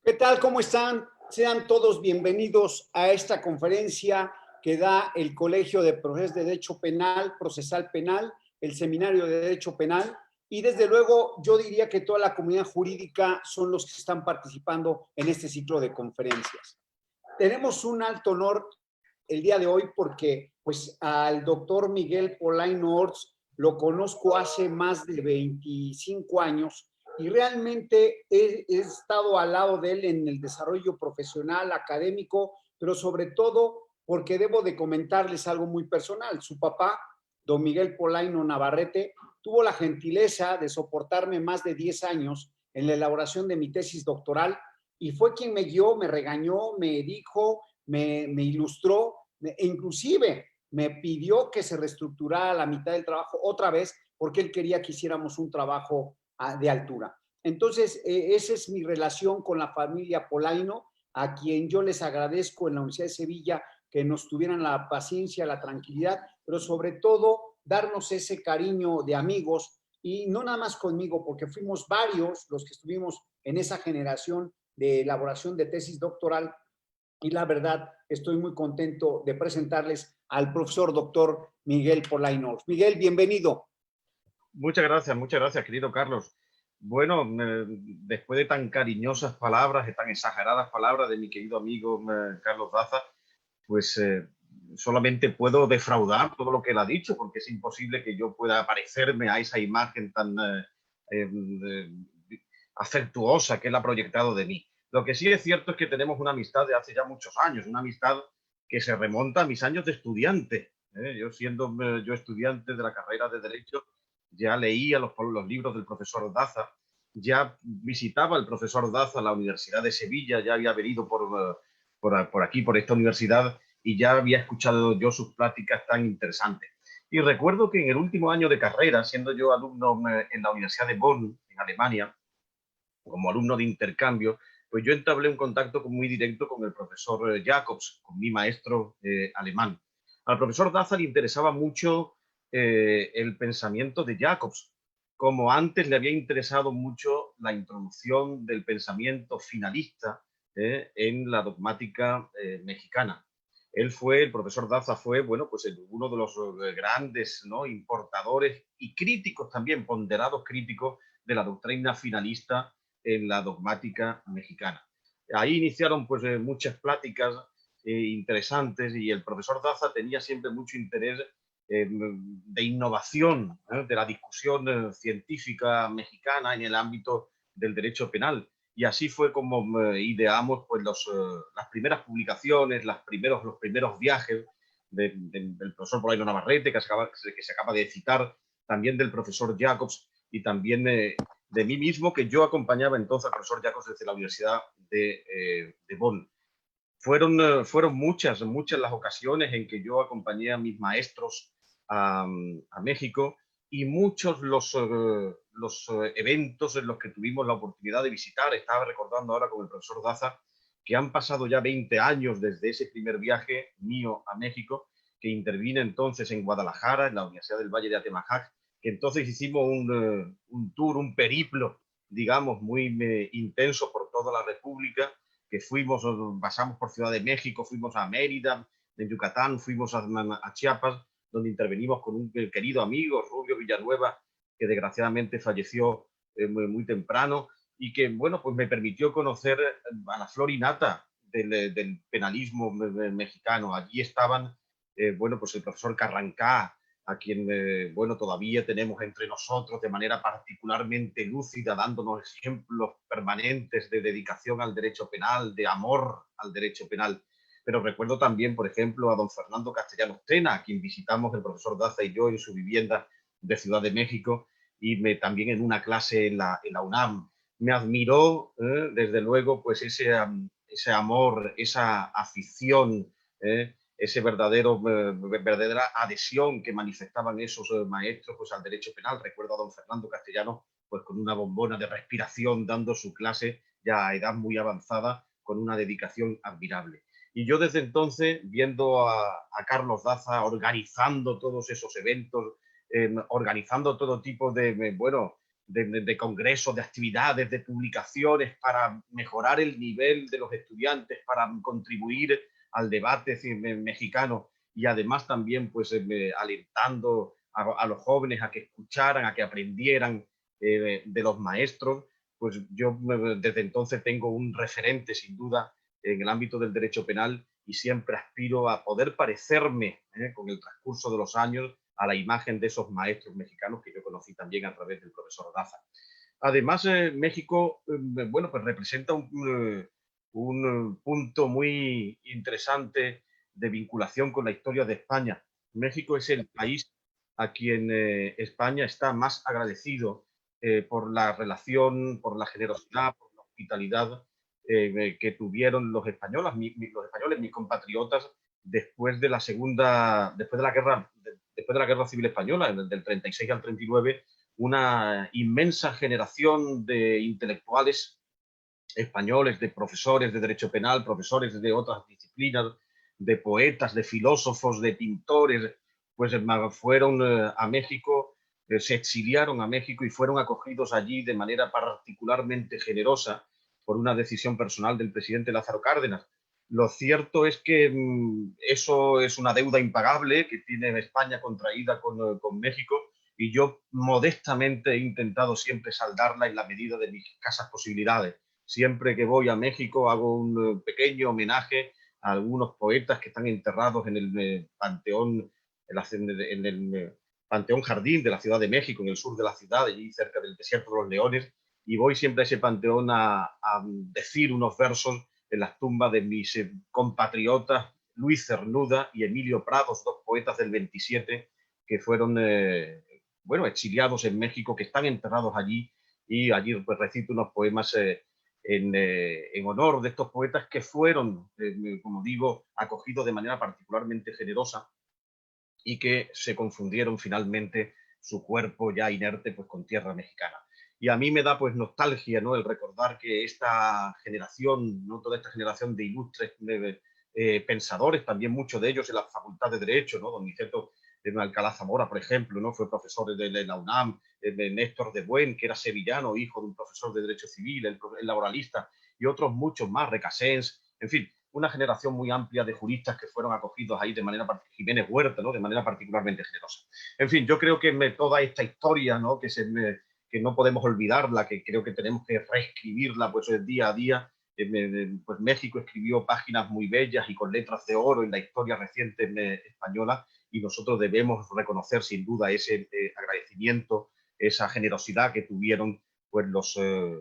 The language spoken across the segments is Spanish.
¿Qué tal? ¿Cómo están? Sean todos bienvenidos a esta conferencia que da el Colegio de Profesores de Derecho Penal, Procesal Penal, el Seminario de Derecho Penal y desde luego yo diría que toda la comunidad jurídica son los que están participando en este ciclo de conferencias. Tenemos un alto honor el día de hoy porque pues al doctor Miguel Polaino Orts lo conozco hace más de 25 años y realmente he estado al lado de él en el desarrollo profesional, académico, pero sobre todo porque debo de comentarles algo muy personal. Su papá, don Miguel Polaino Navarrete, tuvo la gentileza de soportarme más de 10 años en la elaboración de mi tesis doctoral y fue quien me guió, me regañó, me dijo, me ilustró e inclusive me pidió que se reestructurara la mitad del trabajo otra vez porque él quería que hiciéramos un trabajo de altura. Entonces, esa es mi relación con la familia Polaino, a quien yo les agradezco en la Universidad de Sevilla que nos tuvieran la paciencia, la tranquilidad, pero sobre todo darnos ese cariño de amigos y no nada más conmigo, porque fuimos varios los que estuvimos en esa generación de elaboración de tesis doctoral y la verdad estoy muy contento de presentarles al profesor doctor Miguel Polaino. Miguel, bienvenido. Muchas gracias, querido Carlos. Bueno, después de tan cariñosas palabras, de tan exageradas palabras de mi querido amigo Carlos Daza, pues solamente puedo defraudar todo lo que él ha dicho, porque es imposible que yo pueda parecerme a esa imagen tan eh, afectuosa que él ha proyectado de mí. Lo que sí es cierto es que tenemos una amistad de hace ya muchos años, una amistad que se remonta a mis años de estudiante. Yo siendo yo estudiante de la carrera de Derecho, ya leía los libros del profesor Daza, ya visitaba el profesor Daza la Universidad de Sevilla, ya había venido por aquí, por esta universidad, y ya había escuchado yo sus pláticas tan interesantes. Y recuerdo que en el último año de carrera, siendo yo alumno en la Universidad de Bonn, en Alemania, como alumno de intercambio, pues yo entablé un contacto muy directo con el profesor Jacobs, con mi maestro alemán. Al profesor Daza le interesaba mucho el pensamiento de Jacobs, como antes le había interesado mucho la introducción del pensamiento finalista en la dogmática mexicana. El profesor Daza fue, bueno, pues uno de los grandes, ¿no?, importadores y críticos también, ponderados críticos de la doctrina finalista en la dogmática mexicana. Ahí iniciaron pues muchas pláticas interesantes y el profesor Daza tenía siempre mucho interés de innovación, de la discusión científica mexicana en el ámbito del derecho penal. Y así fue como ideamos pues, las primeras publicaciones, los primeros viajes del profesor Polaino Navarrete, que se acaba de citar, también del profesor Jacobs y también de mí mismo, que yo acompañaba entonces al profesor Jacobs desde la Universidad de Bonn. Fueron muchas las ocasiones en que yo acompañé a mis maestros a México y muchos los eventos en los que tuvimos la oportunidad de visitar. Estaba recordando ahora con el profesor Daza que han pasado ya 20 años desde ese primer viaje mío a México, que intervine entonces en Guadalajara, en la Universidad del Valle de Atemajac, que entonces hicimos un tour, un periplo, digamos, muy intenso por toda la República, que pasamos por Ciudad de México, fuimos a Mérida, en Yucatán, fuimos a Chiapas, donde intervenimos con un querido amigo, Rubio Villanueva, que desgraciadamente falleció muy temprano y que, bueno, pues me permitió conocer a la flor y nata del penalismo mexicano. Allí estaban, bueno, pues el profesor Carrancá, a quien, bueno, todavía tenemos entre nosotros de manera particularmente lúcida, dándonos ejemplos permanentes de dedicación al derecho penal, de amor al derecho penal. Pero recuerdo también, por ejemplo, a don Fernando Castellanos Tena, a quien visitamos el profesor Daza y yo en su vivienda de Ciudad de México, y también en una clase en la UNAM. Me admiró, desde luego, pues ese amor, esa afición, ese verdadera adhesión que manifestaban esos maestros pues, al derecho penal. Recuerdo a don Fernando Castellano pues, con una bombona de respiración dando su clase ya a edad muy avanzada con una dedicación admirable. Y yo desde entonces, viendo a Carlos Daza organizando todos esos eventos, organizando todo tipo de, bueno, de congresos, de actividades, de publicaciones para mejorar el nivel de los estudiantes, para contribuir al debate mexicano y además también pues alentando a los jóvenes a que escucharan, a que aprendieran de los maestros, pues yo desde entonces tengo un referente sin duda en el ámbito del derecho penal y siempre aspiro a poder parecerme con el transcurso de los años a la imagen de esos maestros mexicanos que yo conocí también a través del profesor Daza. Además, México, bueno, pues representa un punto muy interesante de vinculación con la historia de España. México es el país a quien España está más agradecido por la relación, por la generosidad, por la hospitalidad que tuvieron los españoles, mis compatriotas, después de la guerra civil española, del 36 al 39, una inmensa generación de intelectuales españoles, de profesores de derecho penal, profesores de otras disciplinas, de poetas, de filósofos, de pintores, pues fueron a México, se exiliaron a México y fueron acogidos allí de manera particularmente generosa por una decisión personal del presidente Lázaro Cárdenas. Lo cierto es que eso es una deuda impagable que tiene España contraída con México y yo modestamente he intentado siempre saldarla en la medida de mis escasas posibilidades. Siempre que voy a México hago un pequeño homenaje a algunos poetas que están enterrados en el Panteón, en el Panteón Jardín de la Ciudad de México, en el sur de la ciudad, allí cerca del Desierto de los Leones, y voy siempre a ese panteón a decir unos versos en las tumbas de mis compatriotas Luis Cernuda y Emilio Prados, dos poetas del 27 que fueron bueno, exiliados en México, que están enterrados allí, y allí pues recito unos poemas en honor de estos poetas que fueron, como digo, acogidos de manera particularmente generosa y que se confundieron finalmente su cuerpo ya inerte pues con tierra mexicana. Y a mí me da pues nostalgia, ¿no?, el recordar que esta generación, ¿no?, toda esta generación de ilustres pensadores, también muchos de ellos en la Facultad de Derecho, ¿no?, don Niceto Alcalá Zamora, por ejemplo, ¿no?, fue profesor de la UNAM, Néstor de Buen, que era sevillano, hijo de un profesor de Derecho Civil, el laboralista, y otros muchos más, Recasens, en fin, una generación muy amplia de juristas que fueron acogidos ahí de manera, Jiménez Huerta, ¿no?, de manera particularmente generosa. En fin, yo creo que toda esta historia, ¿no?, que no podemos olvidarla, que creo que tenemos que reescribirla pues día a día. Pues México escribió páginas muy bellas y con letras de oro en la historia reciente española, y nosotros debemos reconocer sin duda ese agradecimiento, esa generosidad que tuvieron pues los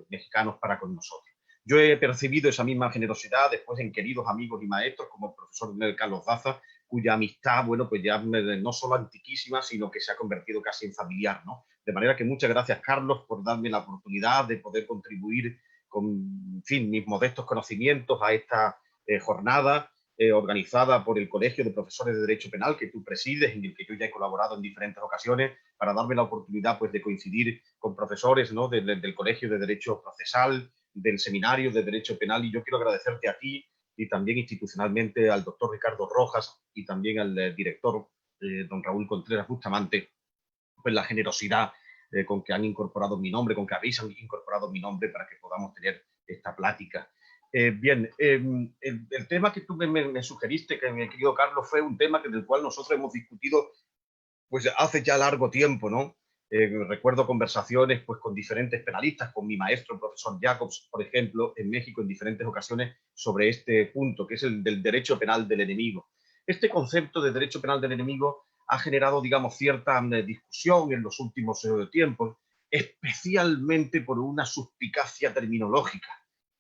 mexicanos para con nosotros. Yo he percibido esa misma generosidad después en queridos amigos y maestros como el profesor Carlos Daza, cuya amistad, bueno, pues ya no solo antiquísima, sino que se ha convertido casi en familiar, ¿no? De manera que muchas gracias, Carlos, por darme la oportunidad de poder contribuir con, en fin, mis modestos conocimientos a esta jornada organizada por el Colegio de Profesores de Derecho Penal que tú presides, en el que yo ya he colaborado en diferentes ocasiones, para darme la oportunidad pues de coincidir con profesores, ¿no?, del Colegio de Derecho Procesal, del Seminario de Derecho Penal, y yo quiero agradecerte a ti y también institucionalmente al doctor Ricardo Rojas y también al director don Raúl Contreras Bustamante, pues la generosidad con que han incorporado mi nombre, con que habéis incorporado mi nombre para que podamos tener esta plática. Bien, el tema que tú me sugeriste, que mi querido Carlos, fue un tema del cual nosotros hemos discutido pues hace ya largo tiempo, ¿no? Recuerdo conversaciones pues con diferentes penalistas, con mi maestro, el profesor Jacobs, por ejemplo, en México en diferentes ocasiones sobre este punto, que es el del derecho penal del enemigo. Este concepto de derecho penal del enemigo ha generado, digamos, cierta discusión en los últimos tiempos, especialmente por una suspicacia terminológica.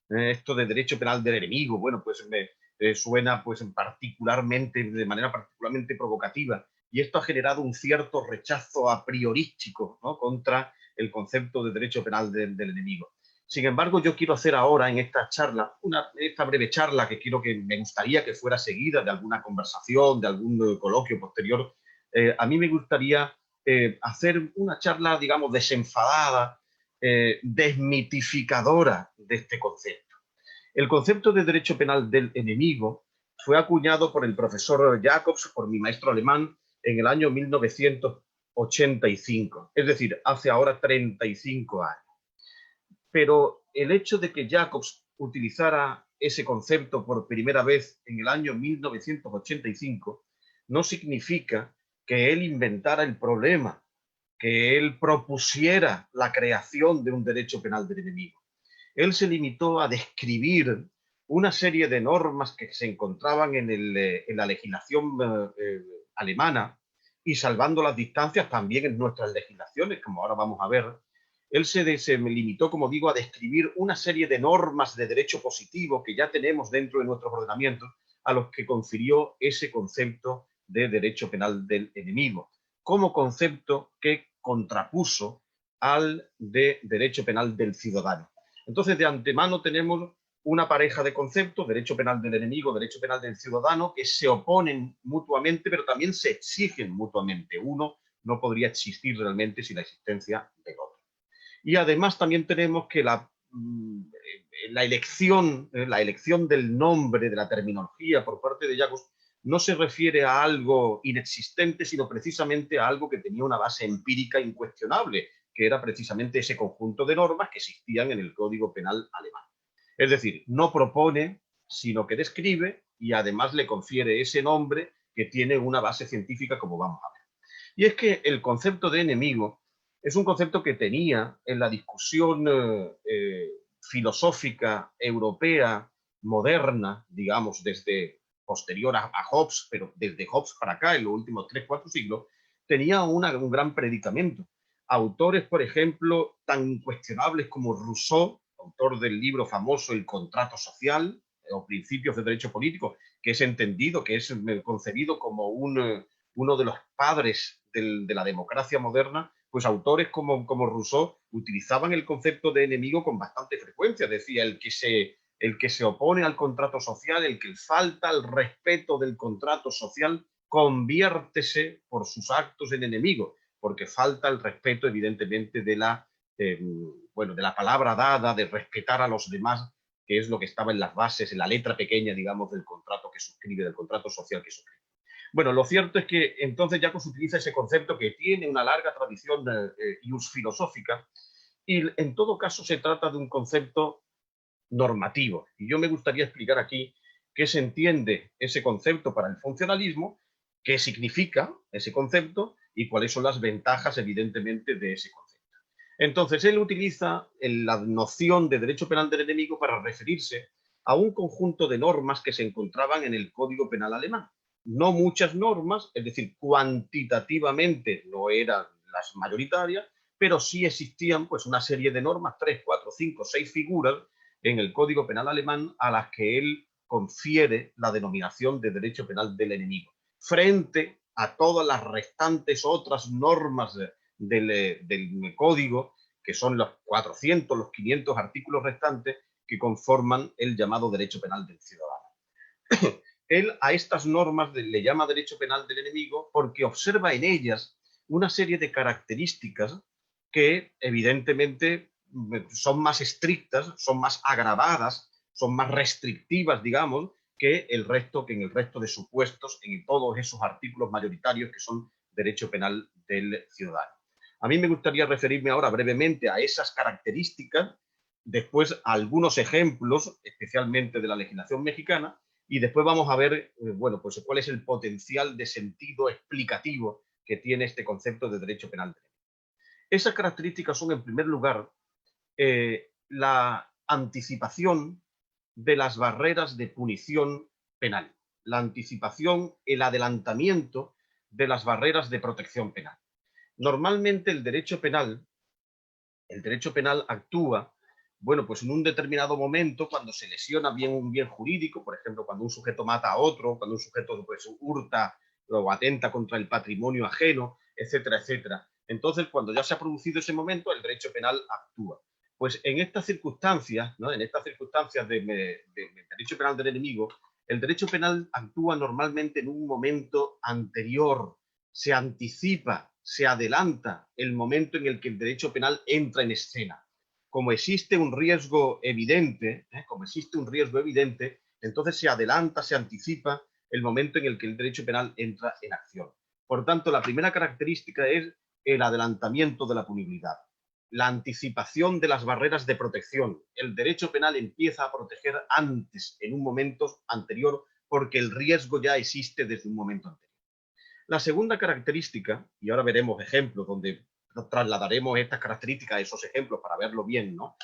Esto de derecho penal del enemigo, bueno, pues me suena pues particularmente, de manera particularmente provocativa, y esto ha generado un cierto rechazo a priorístico, ¿no?, contra el concepto de derecho penal del enemigo. Sin embargo, yo quiero hacer ahora en esta charla, esta breve charla que me gustaría que fuera seguida de alguna conversación, de algún coloquio posterior, a mí me gustaría hacer una charla, digamos, desenfadada, desmitificadora de este concepto. El concepto de derecho penal del enemigo fue acuñado por el profesor Jacobs, por mi maestro alemán, en el año 1985, es decir, hace ahora 35 años. Pero el hecho de que Jacobs utilizara ese concepto por primera vez en el año 1985 no significa que él inventara el problema, que él propusiera la creación de un derecho penal del enemigo. Él se limitó a describir una serie de normas que se encontraban en la legislación alemana y salvando las distancias también en nuestras legislaciones, como ahora vamos a ver. Él se limitó, como digo, a describir una serie de normas de derecho positivo que ya tenemos dentro de nuestros ordenamientos, a los que confirió ese concepto de derecho penal del enemigo, como concepto que contrapuso al de derecho penal del ciudadano. Entonces, de antemano tenemos una pareja de conceptos, derecho penal del enemigo, derecho penal del ciudadano, que se oponen mutuamente, pero también se exigen mutuamente. Uno no podría existir realmente sin la existencia del otro. Y además también tenemos que la elección del nombre, de la terminología por parte de Jacobs, no se refiere a algo inexistente, sino precisamente a algo que tenía una base empírica incuestionable, que era precisamente ese conjunto de normas que existían en el Código Penal alemán. Es decir, no propone, sino que describe y además le confiere ese nombre que tiene una base científica, como vamos a ver. Y es que el concepto de enemigo es un concepto que tenía en la discusión filosófica europea moderna, digamos, desde posterior a Hobbes, pero desde Hobbes para acá, en los últimos 3-4 siglos, tenía un gran predicamento. Autores, por ejemplo, tan incuestionables como Rousseau, autor del libro famoso El contrato social o Principios de derecho político, que es entendido, que es concebido como uno de los padres de la democracia moderna, pues autores como Rousseau utilizaban el concepto de enemigo con bastante frecuencia. Decía, el que se opone al contrato social, el que falta al respeto del contrato social, conviértese por sus actos en enemigo, porque falta el respeto, evidentemente, de la palabra dada, de respetar a los demás, que es lo que estaba en las bases, en la letra pequeña, digamos, del contrato que suscribe, del contrato social que suscribe. Bueno, lo cierto es que entonces Jacobs utiliza ese concepto que tiene una larga tradición ius filosófica, y en todo caso se trata de un concepto normativo. Y yo me gustaría explicar aquí qué se entiende ese concepto para el funcionalismo, qué significa ese concepto y cuáles son las ventajas, evidentemente, de ese concepto. Entonces, él utiliza la noción de derecho penal del enemigo para referirse a un conjunto de normas que se encontraban en el Código Penal alemán. No muchas normas, es decir, cuantitativamente no eran las mayoritarias, pero sí existían pues una serie de normas, 3, 4, 5, 6 figuras en el Código Penal alemán a las que él confiere la denominación de derecho penal del enemigo, frente a todas las restantes otras normas del código, que son los 400, los 500 artículos restantes que conforman el llamado derecho penal del ciudadano. Él a estas normas le llama derecho penal del enemigo porque observa en ellas una serie de características que evidentemente son más estrictas, son más agravadas, son más restrictivas, digamos, que en el resto de supuestos, en todos esos artículos mayoritarios que son derecho penal del ciudadano. A mí me gustaría referirme ahora brevemente a esas características, después a algunos ejemplos, especialmente de la legislación mexicana, y después vamos a ver, pues cuál es el potencial de sentido explicativo que tiene este concepto de derecho penal. Esas características son, en primer lugar, la anticipación de las barreras de punición penal, la anticipación, el adelantamiento de las barreras de protección penal. Normalmente el derecho penal actúa, pues en un determinado momento, cuando se lesiona un bien jurídico, por ejemplo, cuando un sujeto mata a otro, cuando un sujeto pues hurta o atenta contra el patrimonio ajeno, etcétera, etcétera. Entonces, cuando ya se ha producido ese momento, el derecho penal actúa. Pues en estas circunstancias, ¿no? En estas circunstancias de derecho penal del enemigo, el derecho penal actúa normalmente en un momento anterior, se anticipa, se adelanta el momento en el que el derecho penal entra en escena. Como existe un riesgo evidente, entonces se adelanta, se anticipa el momento en el que el derecho penal entra en acción. Por tanto, la primera característica es el adelantamiento de la punibilidad, la anticipación de las barreras de protección. El derecho penal empieza a proteger antes, en un momento anterior, porque el riesgo ya existe desde un momento anterior. La segunda característica, y ahora veremos ejemplos donde trasladaremos estas características a esos ejemplos para verlo bien, ¿no?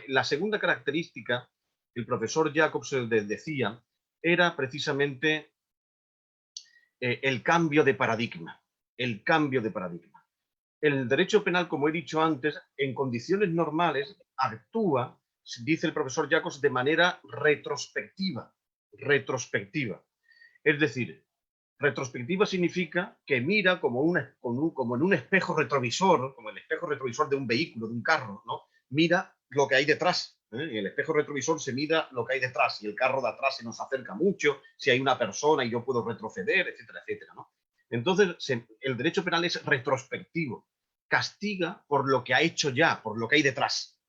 La segunda característica, el profesor Jacobs decía, era precisamente el cambio de paradigma. El cambio de paradigma. El derecho penal, como he dicho antes, en condiciones normales actúa, dice el profesor Jacobs, de manera retrospectiva. Retrospectiva. Es decir, retrospectiva significa que mira como en un espejo retrovisor, como el espejo retrovisor de un vehículo, de un carro, ¿no? Mira lo que hay detrás. En el espejo retrovisor se mira lo que hay detrás. Si el carro de atrás se nos acerca mucho, si hay una persona y yo puedo retroceder, etcétera, etcétera, ¿no? Entonces, el derecho penal es retrospectivo. Castiga por lo que ha hecho ya, por lo que hay detrás.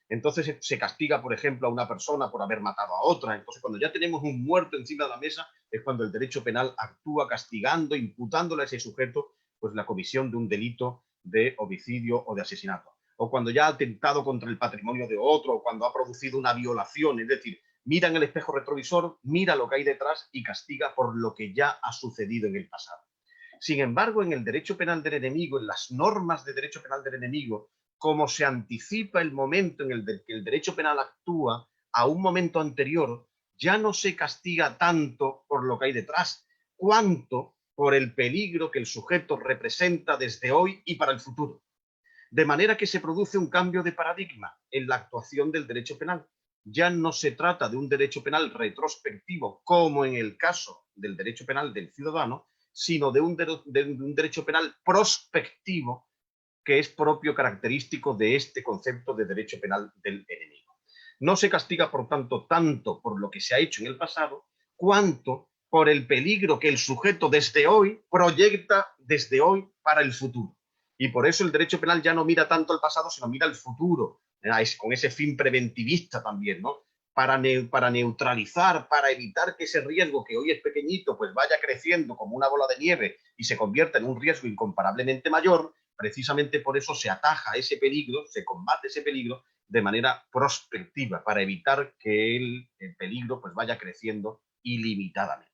Entonces se castiga, por ejemplo, a una persona por haber matado a otra. Entonces, cuando ya tenemos un muerto encima de la mesa, es cuando el derecho penal actúa castigando, imputándole a ese sujeto pues la comisión de un delito de homicidio o de asesinato. O cuando ya ha atentado contra el patrimonio de otro, o cuando ha producido una violación. Es decir, mira en el espejo retrovisor, mira lo que hay detrás y castiga por lo que ya ha sucedido en el pasado. Sin embargo, en el derecho penal del enemigo, en las normas de derecho penal del enemigo, como se anticipa el momento en el que el derecho penal actúa a un momento anterior, ya no se castiga tanto por lo que hay detrás, cuanto por el peligro que el sujeto representa desde hoy y para el futuro. De manera que se produce un cambio de paradigma en la actuación del derecho penal. Ya no se trata de un derecho penal retrospectivo, como en el caso del derecho penal del ciudadano, sino de un derecho penal prospectivo, que es propio característico de este concepto de derecho penal del enemigo. No se castiga, por tanto, tanto por lo que se ha hecho en el pasado, cuanto por el peligro que el sujeto desde hoy proyecta desde hoy para el futuro. Y por eso el derecho penal ya no mira tanto el pasado, sino mira el futuro, con ese fin preventivista también, ¿no? Para neutralizar, para evitar que ese riesgo que hoy es pequeñito, pues vaya creciendo como una bola de nieve y se convierta en un riesgo incomparablemente mayor. Precisamente por eso se ataja ese peligro, se combate ese peligro de manera prospectiva, para evitar que el peligro pues vaya creciendo ilimitadamente.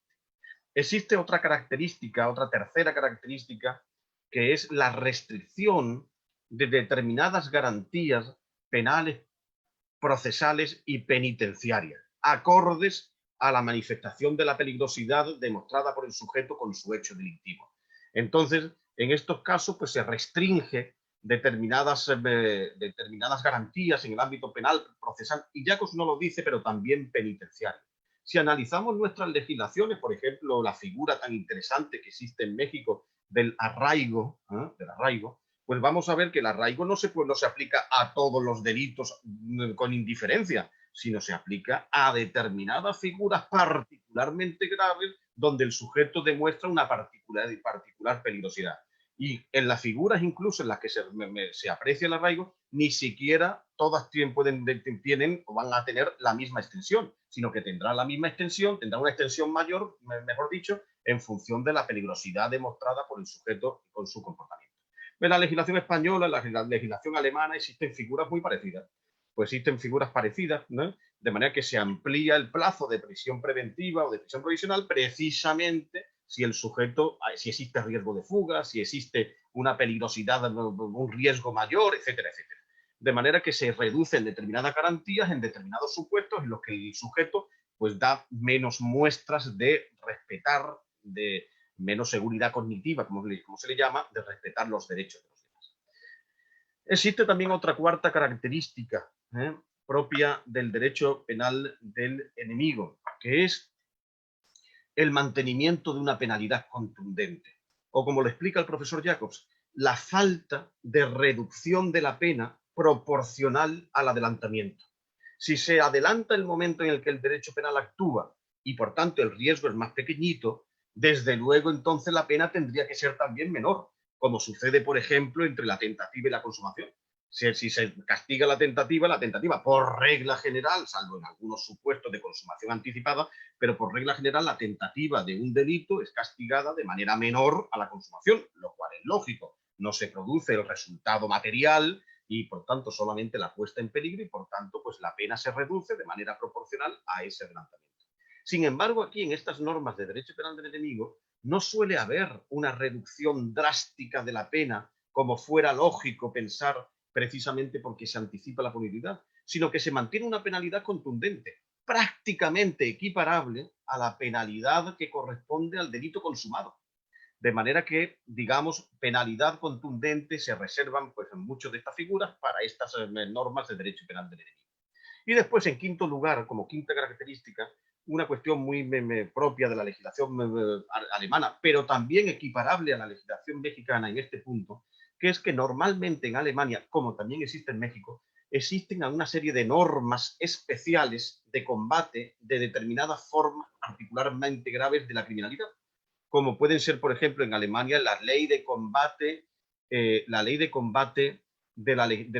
Existe otra característica, otra tercera característica, que es la restricción de determinadas garantías penales, procesales y penitenciarias, acordes a la manifestación de la peligrosidad demostrada por el sujeto con su hecho delictivo. Entonces, en estos casos, pues se restringe determinadas garantías en el ámbito penal, procesal, y Jacobs no lo dice, pero también penitenciario. Si analizamos nuestras legislaciones, por ejemplo, la figura tan interesante que existe en México del arraigo, pues vamos a ver que el arraigo no se aplica a todos los delitos con indiferencia, sino se aplica a determinadas figuras particularmente graves donde el sujeto demuestra una particular peligrosidad. Y en las figuras incluso en las que se aprecia el arraigo, ni siquiera todas tienen o van a tener la misma extensión, sino que tendrán la misma extensión, tendrán una extensión mayor, mejor dicho, en función de la peligrosidad demostrada por el sujeto con su comportamiento. En la legislación española, en la legislación alemana, existen figuras muy parecidas. Pues existen figuras parecidas, ¿no? De manera que se amplía el plazo de prisión preventiva o de prisión provisional precisamente si el sujeto, si existe riesgo de fuga, si existe una peligrosidad, un riesgo mayor, etcétera, etcétera. De manera que se reducen determinadas garantías en determinados supuestos en los que el sujeto pues da menos muestras de respetar, de menos seguridad cognitiva, como se le llama, de respetar los derechos de los demás. Existe también otra cuarta característica propia del derecho penal del enemigo, que es el mantenimiento de una penalidad contundente. O como lo explica el profesor Jacobs, la falta de reducción de la pena proporcional al adelantamiento. Si se adelanta el momento en el que el derecho penal actúa y por tanto el riesgo es más pequeñito, desde luego entonces la pena tendría que ser también menor, como sucede por ejemplo entre la tentativa y la consumación. Si se castiga la tentativa por regla general, salvo en algunos supuestos de consumación anticipada, pero por regla general la tentativa de un delito es castigada de manera menor a la consumación, lo cual es lógico. no se produce el resultado material y por tanto solamente la puesta en peligro y por tanto pues la pena se reduce de manera proporcional a ese adelantamiento. Sin embargo, aquí en estas normas de derecho penal del enemigo no suele haber una reducción drástica de la pena como fuera lógico pensar precisamente porque se anticipa la punibilidad, sino que se mantiene una penalidad contundente, prácticamente equiparable a la penalidad que corresponde al delito consumado. De manera que, digamos, penalidad contundente se reservan pues, en muchas de estas figuras para estas normas de derecho penal del enemigo. Y después, en quinto lugar, como quinta característica, una cuestión muy propia de la legislación alemana, pero también equiparable a la legislación mexicana en este punto, que es que normalmente en Alemania, como también existe en México, existen una serie de normas especiales de combate de determinadas formas particularmente graves de la criminalidad, como pueden ser, por ejemplo, en Alemania la ley de combate, de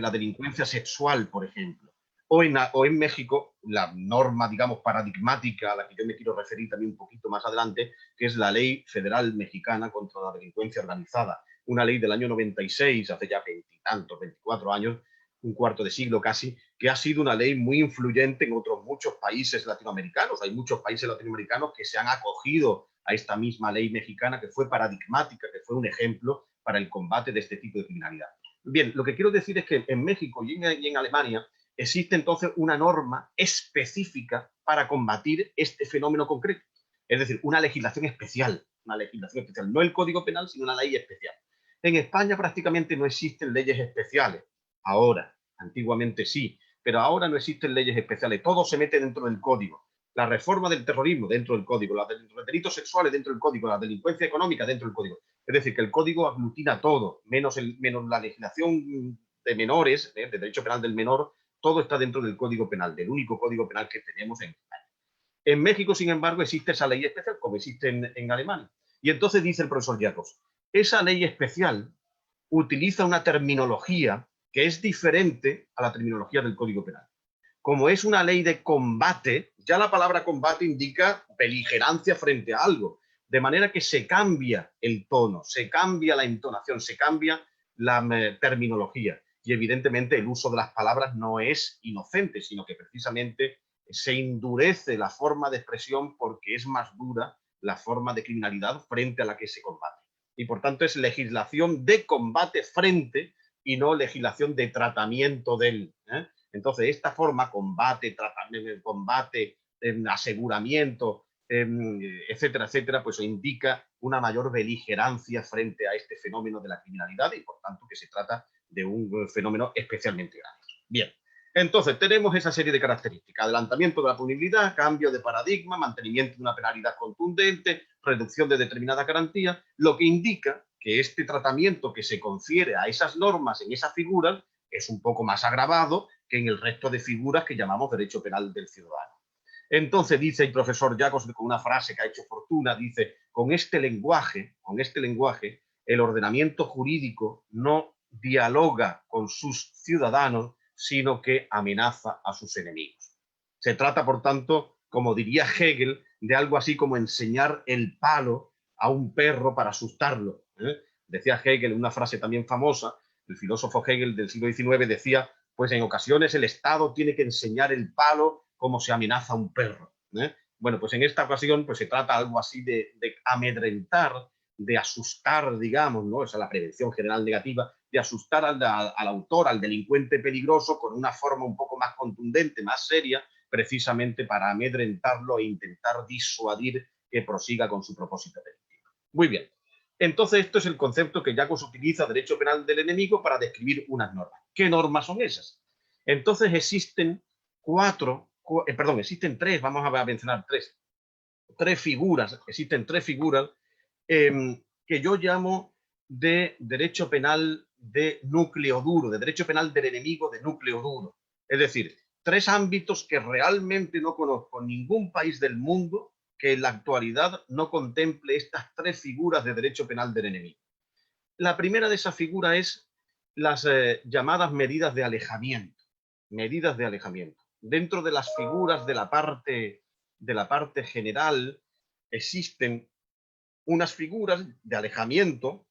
la delincuencia sexual, por ejemplo. O en México, la norma, digamos, paradigmática a la que yo me quiero referir también un poquito más adelante, que es la Ley Federal Mexicana contra la Delincuencia Organizada. Una ley del año 96, hace ya 20 y tantos, 24 años, un cuarto de siglo casi, que ha sido una ley muy influyente en otros muchos países latinoamericanos. Hay muchos países latinoamericanos que se han acogido a esta misma ley mexicana, que fue paradigmática, que fue un ejemplo para el combate de este tipo de criminalidad. Bien, lo que quiero decir es que en México y en Alemania existe entonces una norma específica para combatir este fenómeno concreto. Es decir, una legislación especial, no el Código Penal, sino una ley especial. En España prácticamente no existen leyes especiales. Ahora, antiguamente sí, pero ahora no existen leyes especiales. Todo se mete dentro del Código. La reforma del terrorismo dentro del Código, los delitos sexuales dentro del Código, la delincuencia económica dentro del Código. Es decir, que el Código aglutina todo, menos la legislación de menores, de derecho penal del menor, todo está dentro del Código Penal, del único Código Penal que tenemos en España. En México, sin embargo, existe esa ley especial, como existe en Alemania. Y entonces dice el profesor Jacobs, esa ley especial utiliza una terminología que es diferente a la terminología del Código Penal. Como es una ley de combate, ya la palabra combate indica beligerancia frente a algo, de manera que se cambia el tono, se cambia la entonación, se cambia la terminología. Y evidentemente el uso de las palabras no es inocente, sino que precisamente se endurece la forma de expresión porque es más dura la forma de criminalidad frente a la que se combate. Y por tanto es legislación de combate frente y no legislación de tratamiento del. Entonces esta forma, combate, tratamiento, combate, aseguramiento, etcétera, etcétera, pues indica una mayor beligerancia frente a este fenómeno de la criminalidad y por tanto que se trata de un fenómeno especialmente grave. Bien, entonces tenemos esa serie de características: adelantamiento de la punibilidad, cambio de paradigma, mantenimiento de una penalidad contundente, reducción de determinadas garantías, lo que indica que este tratamiento que se confiere a esas normas en esas figuras es un poco más agravado que en el resto de figuras que llamamos derecho penal del ciudadano. Entonces dice el profesor Jacobs con una frase que ha hecho fortuna, dice, con este lenguaje, el ordenamiento jurídico no dialoga con sus ciudadanos, sino que amenaza a sus enemigos. Se trata, por tanto, como diría Hegel, de algo así como enseñar el palo a un perro para asustarlo. Decía Hegel, una frase también famosa, el filósofo Hegel del siglo XIX decía, pues en ocasiones el Estado tiene que enseñar el palo como se amenaza a un perro. Bueno, pues en esta ocasión pues se trata algo así de amedrentar, de asustar, digamos, ¿no? Esa es la prevención general negativa, de asustar al autor, al delincuente peligroso, con una forma un poco más contundente, más seria, precisamente para amedrentarlo e intentar disuadir que prosiga con su propósito delictivo. Muy bien. Entonces, esto es el concepto que Jacobs utiliza, derecho penal del enemigo, para describir unas normas. ¿Qué normas son esas? Entonces existen existen tres, vamos a mencionar tres figuras, existen tres figuras que yo llamo de derecho penal de núcleo duro, de derecho penal del enemigo de núcleo duro. Es decir, tres ámbitos que realmente no conozco en ningún país del mundo que en la actualidad no contemple estas tres figuras de derecho penal del enemigo. La primera de esas figuras es las llamadas medidas de alejamiento. Medidas de alejamiento. Dentro de las figuras de la parte general existen unas figuras de alejamiento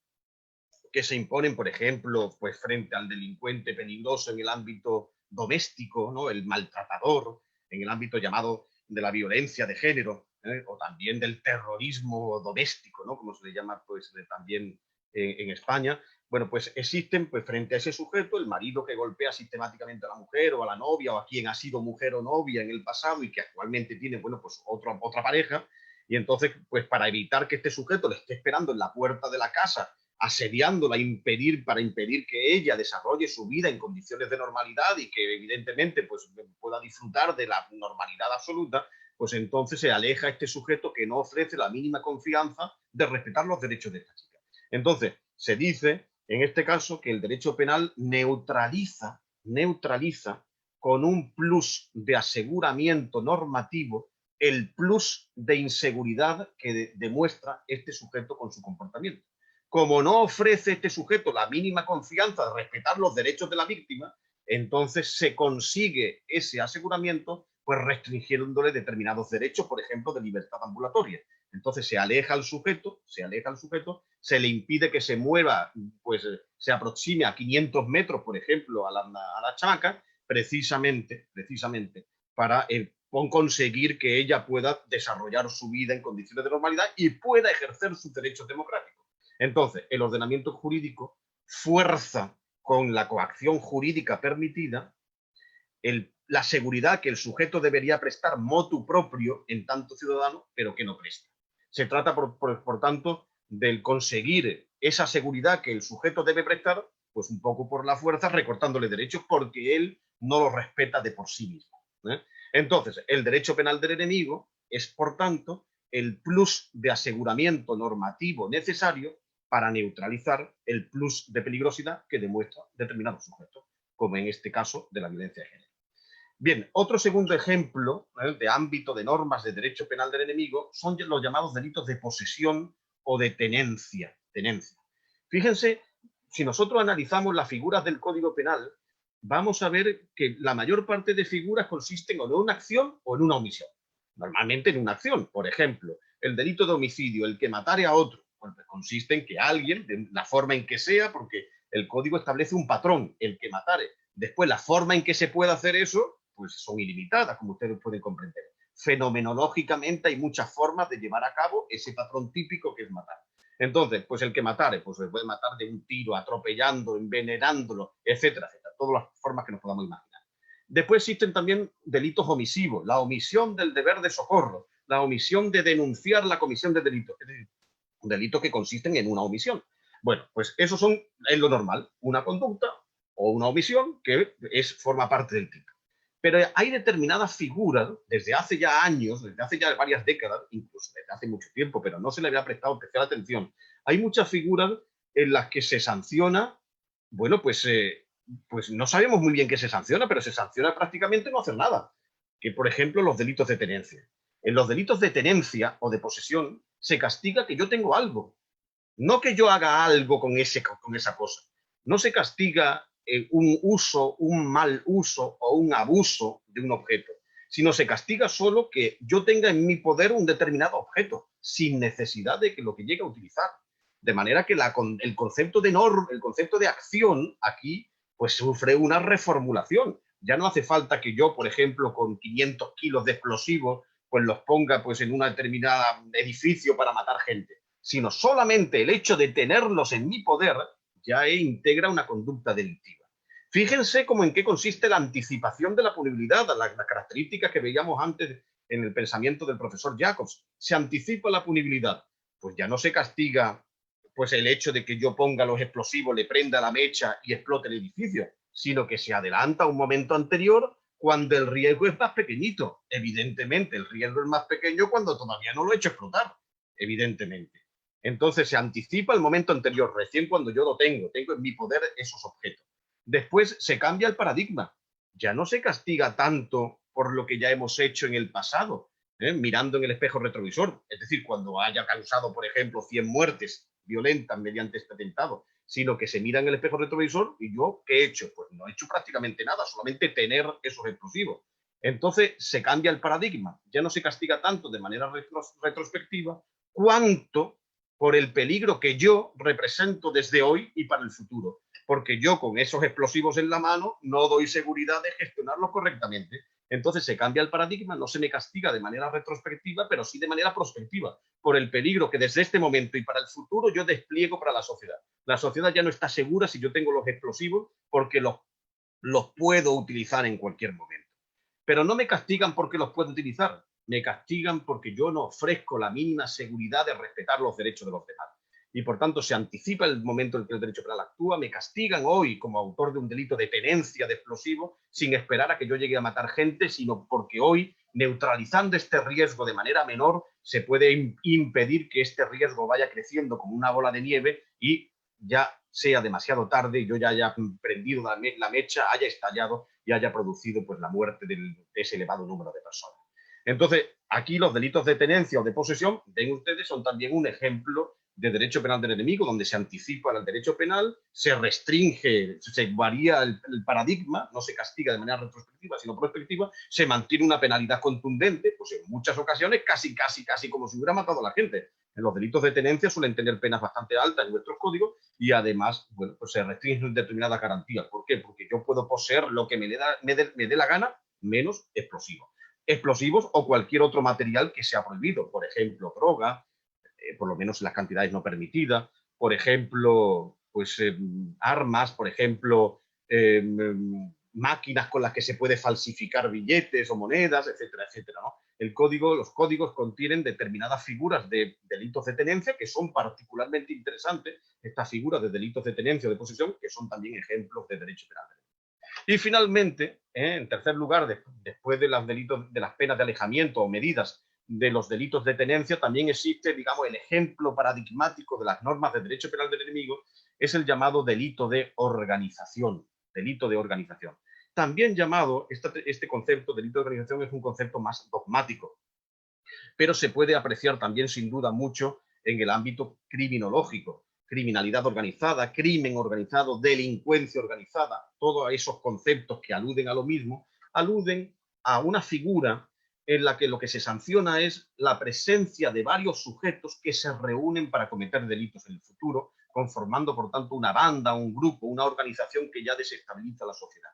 que se imponen, por ejemplo, pues frente al delincuente peligroso en el ámbito doméstico, ¿no? El maltratador, en el ámbito llamado de la violencia de género, o también del terrorismo doméstico, ¿no? Como se le llama pues, también en España. Bueno, pues existen pues, frente a ese sujeto el marido que golpea sistemáticamente a la mujer o a la novia o a quien ha sido mujer o novia en el pasado y que actualmente tiene, bueno, pues otra pareja. Y entonces, pues para evitar que este sujeto le esté esperando en la puerta de la casa, asediándola, para impedir que ella desarrolle su vida en condiciones de normalidad y que evidentemente pues, pueda disfrutar de la normalidad absoluta, pues entonces se aleja este sujeto que no ofrece la mínima confianza de respetar los derechos de esta chica. Entonces, se dice en este caso que el derecho penal neutraliza con un plus de aseguramiento normativo el plus de inseguridad que demuestra este sujeto con su comportamiento. Como no ofrece este sujeto la mínima confianza de respetar los derechos de la víctima, entonces se consigue ese aseguramiento pues restringiéndole determinados derechos, por ejemplo, de libertad ambulatoria. Entonces se aleja al sujeto, se le impide que se mueva, pues se aproxime a 500 metros, por ejemplo, a la chamaca, precisamente para conseguir que ella pueda desarrollar su vida en condiciones de normalidad y pueda ejercer sus derechos democráticos. Entonces, el ordenamiento jurídico fuerza con la coacción jurídica permitida la seguridad que el sujeto debería prestar motu propio en tanto ciudadano, pero que no presta. Se trata, por tanto, de conseguir esa seguridad que el sujeto debe prestar, pues un poco por la fuerza, recortándole derechos porque él no los respeta de por sí mismo. Entonces, el derecho penal del enemigo es, por tanto, el plus de aseguramiento normativo necesario para neutralizar el plus de peligrosidad que demuestra determinado sujeto, como en este caso de la violencia de género. Bien, otro segundo ejemplo de ámbito de normas de derecho penal del enemigo son los llamados delitos de posesión o de tenencia. Fíjense, si nosotros analizamos las figuras del Código Penal, vamos a ver que la mayor parte de figuras consisten o en una acción o en una omisión. Normalmente en una acción. Por ejemplo, el delito de homicidio, el que matare a otro, pues consiste en que alguien, de la forma en que sea, porque el Código establece un patrón, el que matare. Después, la forma en que se puede hacer eso, pues son ilimitadas, como ustedes pueden comprender. Fenomenológicamente hay muchas formas de llevar a cabo ese patrón típico que es matar. Entonces, pues el que matare, pues se puede matar de un tiro, atropellando, envenenándolo, etcétera, etcétera. Todas las formas que nos podamos imaginar. Después existen también delitos omisivos, la omisión del deber de socorro, la omisión de denunciar la comisión de delitos, es decir, delitos que consisten en una omisión. Bueno, pues eso es lo normal, una conducta o una omisión que forma parte del tipo. Pero hay determinadas figuras, desde hace ya años, desde hace ya varias décadas, incluso desde hace mucho tiempo, pero no se le había prestado especial atención. Hay muchas figuras en las que se sanciona, bueno, pues no sabemos muy bien qué se sanciona, pero se sanciona prácticamente no hacer nada. Que, por ejemplo, los delitos de tenencia. En los delitos de tenencia o de posesión se castiga que yo tengo algo, no que yo haga algo con esa cosa. No se castiga un uso, un mal uso o un abuso de un objeto, sino se castiga solo que yo tenga en mi poder un determinado objeto, sin necesidad de que lo que llegue a utilizar. De manera que el concepto de acción aquí pues sufre una reformulación. Ya no hace falta que yo, por ejemplo, con 500 kilos de explosivos, pues los ponga pues en un determinado edificio para matar gente, sino solamente el hecho de tenerlos en mi poder ya integra una conducta delictiva. Fíjense cómo en qué consiste la anticipación de la punibilidad, las características que veíamos antes en el pensamiento del profesor Jacobs. Se anticipa la punibilidad, pues ya no se castiga pues el hecho de que yo ponga los explosivos, le prenda la mecha y explote el edificio, sino que se adelanta a un momento anterior cuando el riesgo es más pequeñito. Evidentemente, el riesgo es más pequeño cuando todavía no lo he hecho explotar, evidentemente. Entonces se anticipa el momento anterior, recién cuando yo lo tengo en mi poder esos objetos. Después se cambia el paradigma. Ya no se castiga tanto por lo que ya hemos hecho en el pasado, mirando en el espejo retrovisor. Es decir, cuando haya causado, por ejemplo, 100 muertes violentas mediante este atentado, sino que se mira en el espejo retrovisor y yo, ¿qué he hecho? Pues no he hecho prácticamente nada, solamente tener esos explosivos. Entonces se cambia el paradigma. Ya no se castiga tanto de manera retrospectiva cuanto por el peligro que yo represento desde hoy y para el futuro. Porque yo con esos explosivos en la mano no doy seguridad de gestionarlos correctamente. Entonces se cambia el paradigma, no se me castiga de manera retrospectiva, pero sí de manera prospectiva, por el peligro que desde este momento y para el futuro yo despliego para la sociedad. La sociedad ya no está segura si yo tengo los explosivos porque los puedo utilizar en cualquier momento. Pero no me castigan porque los puedo utilizar, me castigan porque yo no ofrezco la mínima seguridad de respetar los derechos de los demás. Y por tanto se anticipa el momento en que el derecho penal actúa, me castigan hoy como autor de un delito de tenencia de explosivos sin esperar a que yo llegue a matar gente, sino porque hoy, neutralizando este riesgo de manera menor, se puede impedir que este riesgo vaya creciendo como una bola de nieve y ya sea demasiado tarde y yo ya haya prendido la mecha, haya estallado y haya producido pues la muerte de ese elevado número de personas. Entonces, aquí los delitos de tenencia o de posesión, ven ustedes, son también un ejemplo de derecho penal del enemigo, donde se anticipa el derecho penal, se restringe, se varía el paradigma, no se castiga de manera retrospectiva, sino prospectiva, se mantiene una penalidad contundente, pues en muchas ocasiones casi como si hubiera matado a la gente. En los delitos de tenencia suelen tener penas bastante altas en nuestros códigos y además, bueno, pues se restringen determinadas garantías. ¿Por qué? Porque yo puedo poseer lo que me dé la gana, menos explosivos. Explosivos o cualquier otro material que sea prohibido, por ejemplo, droga, por lo menos las cantidades no permitidas, por ejemplo, pues armas, por ejemplo, máquinas con las que se puede falsificar billetes o monedas, etcétera, etcétera, ¿no? Los códigos contienen determinadas figuras de delitos de tenencia que son particularmente interesantes, estas figuras de delitos de tenencia o de posesión, que son también ejemplos de derecho penal. Y finalmente, en tercer lugar, después de los delitos, de las penas de alejamiento o medidas de los delitos de tenencia, también existe, digamos, el ejemplo paradigmático de las normas de derecho penal del enemigo, es el llamado delito de organización. Delito de organización. También llamado, este concepto, delito de organización, es un concepto más dogmático, pero se puede apreciar también, sin duda, mucho en el ámbito criminológico. Criminalidad organizada, crimen organizado, delincuencia organizada, todos esos conceptos que aluden a lo mismo, aluden a una figura en la que lo que se sanciona es la presencia de varios sujetos que se reúnen para cometer delitos en el futuro, conformando, por tanto, una banda, un grupo, una organización que ya desestabiliza la sociedad.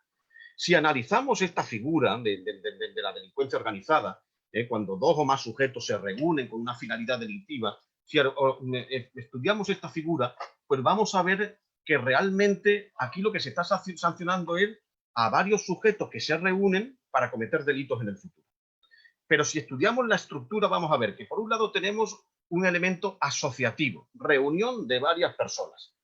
Si analizamos esta figura de la delincuencia organizada, cuando dos o más sujetos se reúnen con una finalidad delictiva, si estudiamos esta figura, pues vamos a ver que realmente aquí lo que se está sancionando es a varios sujetos que se reúnen para cometer delitos en el futuro. Pero si estudiamos la estructura, vamos a ver que por un lado tenemos un elemento asociativo, reunión de varias personas.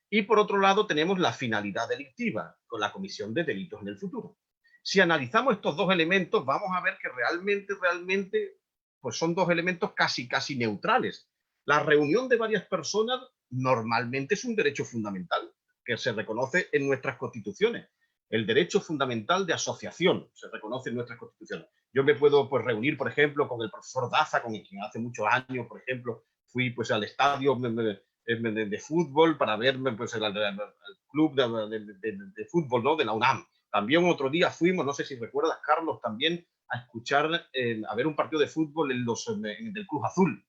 Y por otro lado tenemos la finalidad delictiva, con la comisión de delitos en el futuro. Si analizamos estos dos elementos, vamos a ver que realmente, pues son dos elementos casi neutrales. La reunión de varias personas normalmente es un derecho fundamental que se reconoce en nuestras constituciones. El derecho fundamental de asociación se reconoce en nuestras constituciones. Yo me puedo pues reunir, por ejemplo, con el profesor Daza, con quien hace muchos años, por ejemplo, fui pues al estadio de fútbol para verme pues el club de fútbol, ¿no?, de la UNAM. También otro día fuimos, no sé si recuerdas, Carlos, también a escuchar, a ver un partido de fútbol del Cruz Azul,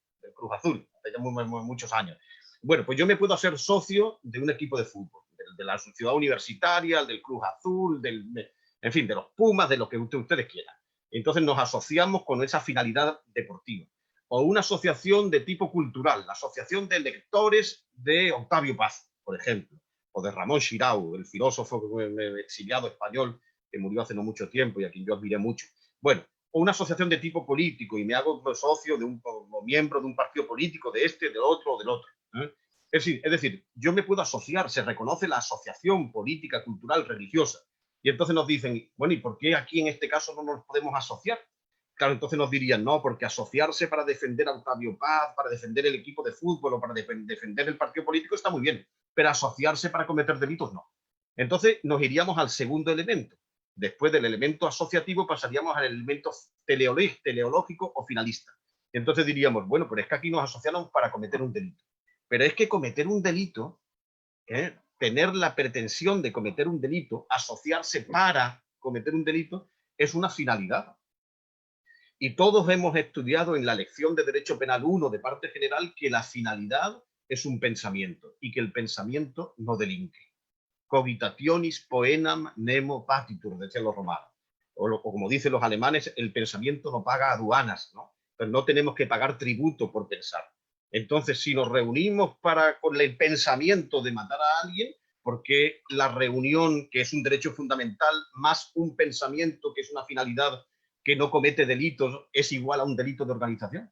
hace ya muchos años. Bueno, pues yo me puedo hacer socio de un equipo de fútbol, de la ciudad universitaria, del Cruz Azul, en fin, de los Pumas, de lo que ustedes quieran. Entonces nos asociamos con esa finalidad deportiva. O una asociación de tipo cultural, la asociación de lectores de Octavio Paz, por ejemplo, o de Ramón Xirau, el filósofo exiliado español que murió hace no mucho tiempo y a quien yo admiré mucho. Bueno, o una asociación de tipo político y me hago socio o miembro de un partido político, de este, del otro o del otro. Es decir, yo me puedo asociar, se reconoce la asociación política, cultural, religiosa. Y entonces nos dicen, bueno, ¿y por qué aquí en este caso no nos podemos asociar? Claro, entonces nos dirían, no, porque asociarse para defender a Octavio Paz, para defender el equipo de fútbol o para defender el partido político está muy bien, pero asociarse para cometer delitos no. Entonces nos iríamos al segundo elemento. Después del elemento asociativo pasaríamos al elemento teleológico o finalista. Entonces diríamos, bueno, pero es que aquí nos asociamos para cometer un delito. Pero es que cometer un delito, tener la pretensión de cometer un delito, asociarse para cometer un delito, es una finalidad. Y todos hemos estudiado en la lección de Derecho Penal 1 de parte general que la finalidad es un pensamiento y que el pensamiento no delinque. Cogitationis poenam nemo patitur, decían los romanos. O como dicen los alemanes, el pensamiento no paga aduanas, ¿no? Pero no tenemos que pagar tributo por pensar. Entonces, si nos reunimos con el pensamiento de matar a alguien, porque la reunión, que es un derecho fundamental, más un pensamiento, que es una finalidad que no comete delitos, es igual a un delito de organización?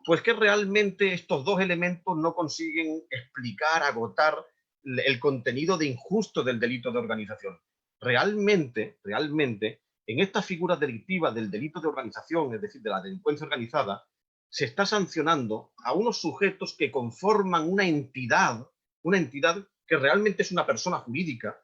Pues que realmente estos dos elementos no consiguen explicar, agotar el contenido de injusto del delito de organización. Realmente, en esta figura delictiva del delito de organización, es decir, de la delincuencia organizada, se está sancionando a unos sujetos que conforman una entidad que realmente es una persona jurídica.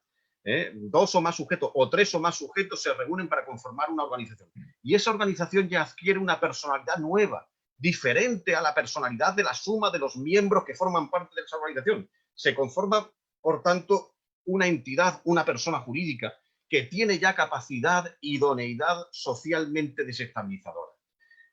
Dos o más sujetos o tres o más sujetos se reúnen para conformar una organización. Y esa organización ya adquiere una personalidad nueva, diferente a la personalidad de la suma de los miembros que forman parte de esa organización. Se conforma, por tanto, una entidad, una persona jurídica que tiene ya capacidad, idoneidad socialmente desestabilizadora.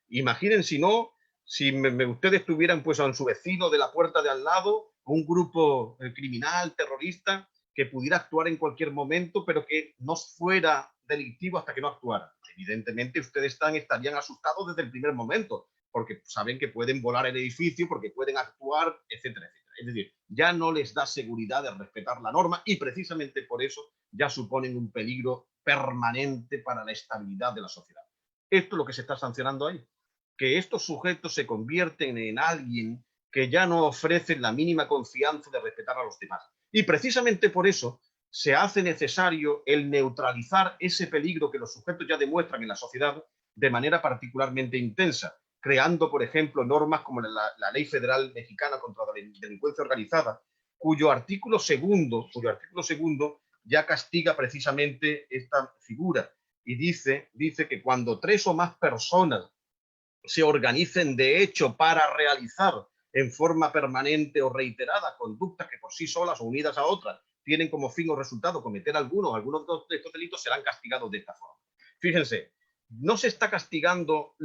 Imaginen si no, si ustedes tuvieran pues a su vecino de la puerta de al lado, un grupo criminal, terrorista, que pudiera actuar en cualquier momento, pero que no fuera delictivo hasta que no actuara. Evidentemente ustedes estarían asustados desde el primer momento, porque saben que pueden volar el edificio, porque pueden actuar, etcétera, etcétera. Es decir, ya no les da seguridad de respetar la norma y precisamente por eso ya suponen un peligro permanente para la estabilidad de la sociedad. Esto es lo que se está sancionando ahí, que estos sujetos se convierten en alguien que ya no ofrecen la mínima confianza de respetar a los demás. Y precisamente por eso se hace necesario el neutralizar ese peligro que los sujetos ya demuestran en la sociedad de manera particularmente intensa, creando, por ejemplo, normas como la Ley Federal Mexicana contra la Delincuencia Organizada, cuyo artículo segundo ya castiga precisamente esta figura y dice que cuando tres o más personas se organicen de hecho para realizar en forma permanente o reiterada conductas que por sí solas o unidas a otras tienen como fin o resultado cometer algunos de estos delitos, serán castigados de esta forma. Fíjense, no se está castigando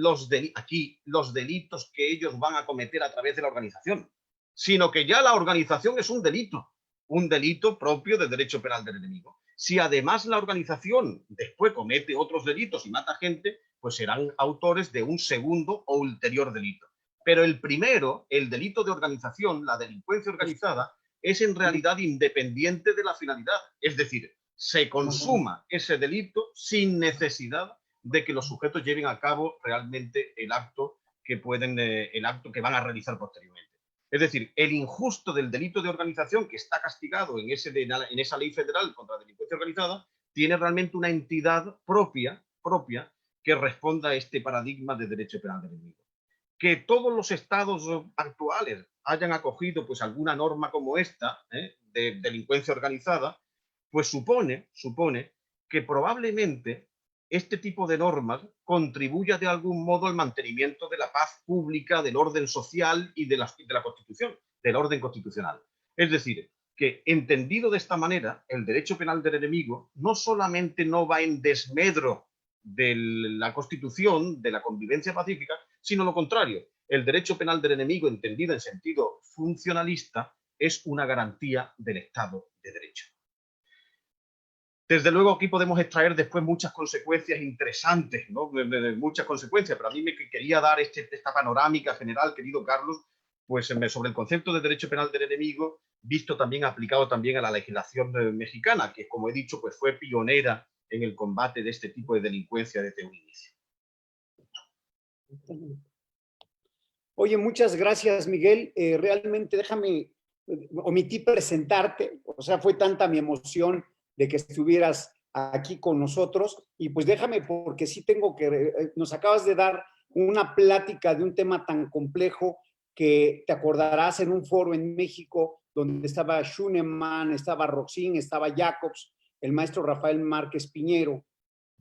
aquí los delitos que ellos van a cometer a través de la organización, sino que ya la organización es un delito propio del derecho penal del enemigo. Si además la organización después comete otros delitos y mata gente, pues serán autores de un segundo o ulterior delito. Pero el primero, el delito de organización, la delincuencia organizada, es en realidad independiente de la finalidad. Es decir, se consuma ese delito sin necesidad de que los sujetos lleven a cabo realmente el acto que van a realizar posteriormente. Es decir, el injusto del delito de organización que está castigado en esa ley federal contra la delincuencia organizada tiene realmente una entidad propia que responda a este paradigma de derecho penal del enemigo. Que todos los estados actuales hayan acogido pues alguna norma como esta de delincuencia organizada, pues supone que probablemente este tipo de normas contribuya de algún modo al mantenimiento de la paz pública, del orden social y de la Constitución, del orden constitucional. Es decir, que entendido de esta manera, el derecho penal del enemigo no solamente no va en desmedro de la Constitución, de la convivencia pacífica, sino lo contrario. El derecho penal del enemigo, entendido en sentido funcionalista, es una garantía del Estado de Derecho. Desde luego aquí podemos extraer después muchas consecuencias interesantes, ¿no? Muchas consecuencias, pero a mí me quería dar esta panorámica general, querido Carlos, pues sobre el concepto de derecho penal del enemigo, visto también, aplicado también a la legislación mexicana, que como he dicho, pues fue pionera en el combate de este tipo de delincuencia desde un inicio. Oye, muchas gracias, Miguel. Realmente déjame, omití presentarte, o sea, fue tanta mi emoción de que estuvieras aquí con nosotros y pues déjame porque sí tengo que, nos acabas de dar una plática de un tema tan complejo que te acordarás en un foro en México donde estaba Schunemann, estaba Roxin, estaba Jacobs, el maestro Rafael Márquez Piñero.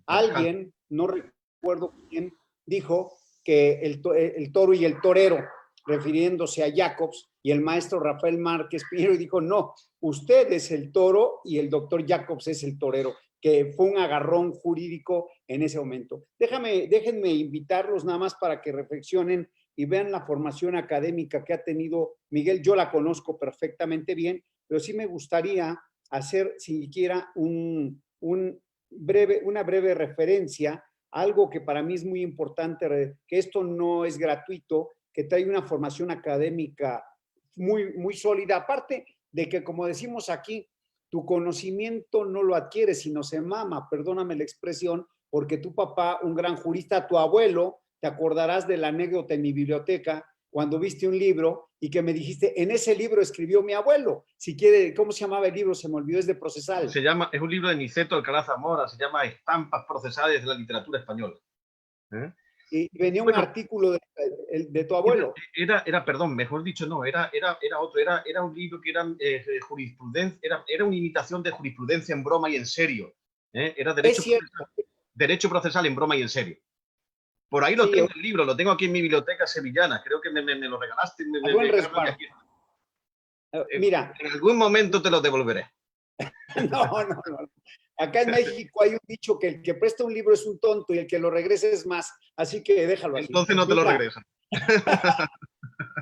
Alguien, no recuerdo quién, dijo que el toro y el torero, refiriéndose a Jacobs, y el maestro Rafael Márquez Piñero dijo, no, usted es el toro y el doctor Jacobs es el torero. que fue un agarrón jurídico en ese momento. Déjenme invitarlos nada más para que reflexionen y vean la formación académica que ha tenido Miguel. Yo la conozco perfectamente bien, pero sí me gustaría hacer siquiera una breve referencia a algo que para mí es muy importante, que esto no es gratuito, que trae una formación académica muy sólida, aparte de que, como decimos aquí, tu conocimiento no lo adquieres, sino se mama, perdóname la expresión, porque tu papá, un gran jurista, tu abuelo, te acordarás de la anécdota en mi biblioteca, cuando viste un libro y que me dijiste, en ese libro escribió mi abuelo. Si quiere, ¿cómo se llamaba el libro? Se me olvidó, es de procesal. Es un libro de Niceto Alcalá Zamora, se llama Estampas procesales de la literatura española. Y venía un artículo de tu abuelo. Perdón, mejor dicho, no, era otro, era un libro que era jurisprudencia, era una imitación de jurisprudencia en broma y en serio. Era derecho procesal en broma y en serio. Por ahí lo tengo el libro, lo tengo aquí en mi biblioteca sevillana, creo que me lo regalaste. Mira. En algún momento te lo devolveré. No. Acá en México hay un dicho que el que presta un libro es un tonto y el que lo regresa es más. Así que déjalo así. Entonces no te lo regresan.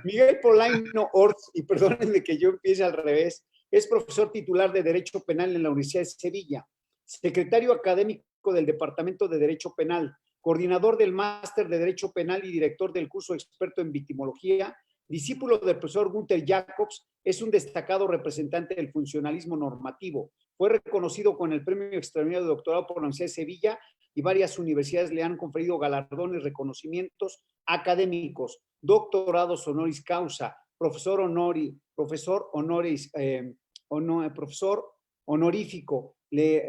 Miguel Polaino Orts, y perdónenme que yo empiece al revés, es profesor titular de Derecho Penal en la Universidad de Sevilla, secretario académico del Departamento de Derecho Penal, coordinador del Máster de Derecho Penal y director del curso experto en victimología, discípulo del profesor Günther Jacobs, es un destacado representante del funcionalismo normativo. Fue reconocido con el Premio Extraordinario de Doctorado por la Universidad de Sevilla y varias universidades le han conferido galardones, reconocimientos académicos, doctorados honoris causa, profesor honorífico.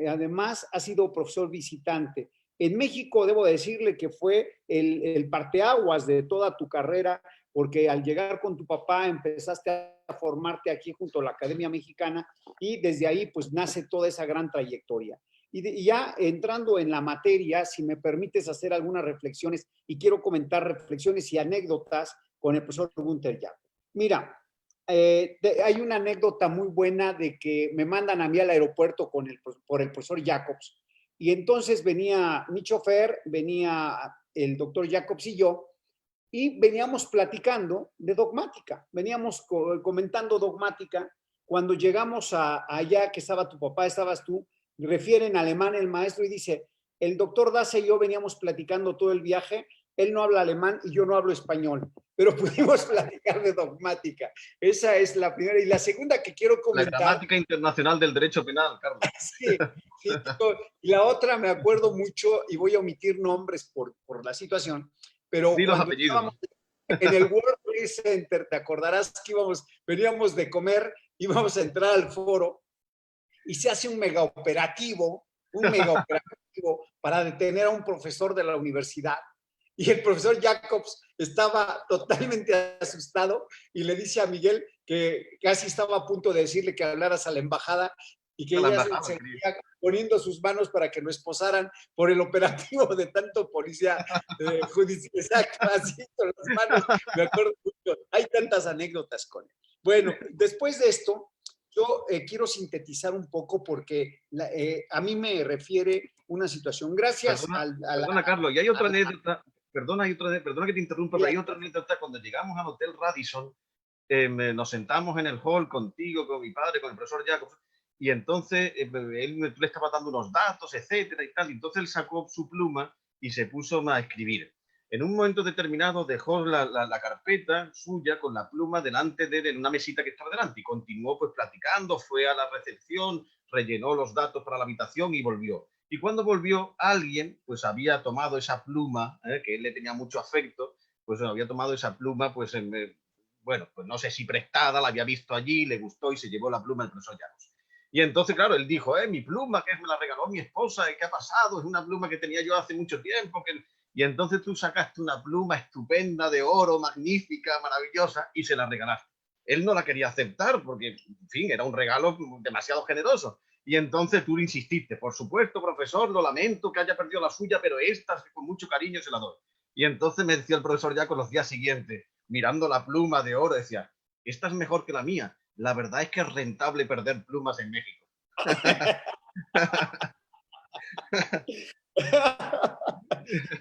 Además, ha sido profesor visitante. En México, debo decirle que fue el parteaguas de toda tu carrera, porque al llegar con tu papá empezaste a formarte aquí junto a la Academia Mexicana y desde ahí pues nace toda esa gran trayectoria. Y ya entrando en la materia, si me permites hacer algunas reflexiones, y quiero comentar reflexiones y anécdotas con el profesor Günther Jacobs. Mira, hay una anécdota muy buena de que me mandan a mí al aeropuerto por el profesor Jacobs, y entonces venía mi chofer, venía el doctor Jacobs y yo, y veníamos platicando de dogmática, veníamos comentando dogmática. Cuando llegamos allá, que estaba tu papá, estabas tú, refiere en alemán el maestro y dice, el doctor Daza y yo veníamos platicando todo el viaje, él no habla alemán y yo no hablo español, pero pudimos platicar de dogmática. Esa es la primera. Y la segunda que quiero comentar... La gramática internacional del derecho penal, Carlos. Sí. Y la otra me acuerdo mucho, y voy a omitir nombres por la situación, pero sí, cuando estábamos en el World Trade Center, te acordarás que veníamos de comer, íbamos a entrar al foro y se hace un mega operativo para detener a un profesor de la universidad. Y el profesor Jacobs estaba totalmente asustado y le dice a Miguel que casi estaba a punto de decirle que hablaras a la embajada y que ella se seguía poniendo sus manos para que lo esposaran por el operativo de tanto policía judicial. Exacto, así con las manos. Me acuerdo mucho. Hay tantas anécdotas con él. Bueno, después de esto, yo quiero sintetizar un poco porque a mí me refiere una situación. Gracias perdona, Carlos, y hay otra anécdota. Perdona que te interrumpa, pero hay otra anécdota. Cuando llegamos al Hotel Radisson, nos sentamos en el hall contigo, con mi padre, con el profesor Jacobs, y entonces tú le estabas dando unos datos, etcétera y tal, y entonces él sacó su pluma y se puso a escribir. En un momento determinado dejó la carpeta suya con la pluma delante de él en una mesita que estaba delante y continuó pues platicando, fue a la recepción, rellenó los datos para la habitación y volvió. Y cuando volvió, alguien pues había tomado esa pluma, que él le tenía mucho afecto, pues había tomado esa pluma pues bueno, pues no sé si prestada, la había visto allí, le gustó y se llevó la pluma del profesor Jacobs. Y entonces, claro, él dijo, mi pluma, que me la regaló mi esposa, ¿qué ha pasado? Es una pluma que tenía yo hace mucho tiempo. Y entonces tú sacaste una pluma estupenda, de oro, magnífica, maravillosa, y se la regalaste. Él no la quería aceptar porque, en fin, era un regalo demasiado generoso. Y entonces tú le insististe, por supuesto, profesor, lo lamento que haya perdido la suya, pero esta con mucho cariño se la doy. Y entonces me decía el profesor ya con los días siguientes, mirando la pluma de oro, decía, esta es mejor que la mía. La verdad es que es rentable perder plumas en México.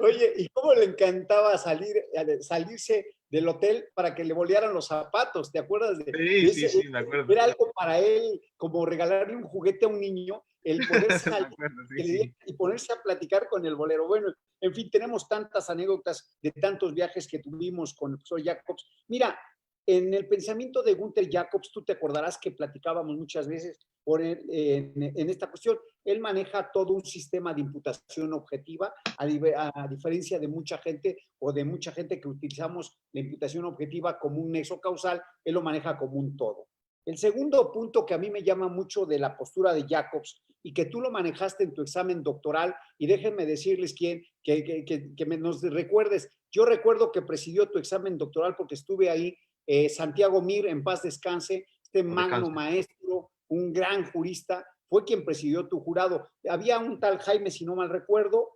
Oye, ¿y cómo le encantaba salirse del hotel para que le bolearan los zapatos? ¿Te acuerdas Sí, de sí, ese? sí, me acuerdo. Era algo para él, como regalarle un juguete a un niño, el poder Me salir acuerdo, sí, sí. y ponerse a platicar con el bolero. Bueno, en fin, tenemos tantas anécdotas de tantos viajes que tuvimos con el profesor Jacobs. Mira, en el pensamiento de Gunther Jacobs, tú te acordarás que platicábamos muchas veces en esta cuestión. Él maneja todo un sistema de imputación objetiva, a diferencia de mucha gente o de mucha gente que utilizamos la imputación objetiva como un nexo causal, él lo maneja como un todo. El segundo punto que a mí me llama mucho de la postura de Jacobs y que tú lo manejaste en tu examen doctoral, y déjenme decirles que nos recuerdes, yo recuerdo que presidió tu examen doctoral porque estuve ahí, Santiago Mir, en paz descanse, este No magno descanse. maestro, un gran jurista, fue quien presidió tu jurado. Había un tal Jaime, si no mal recuerdo,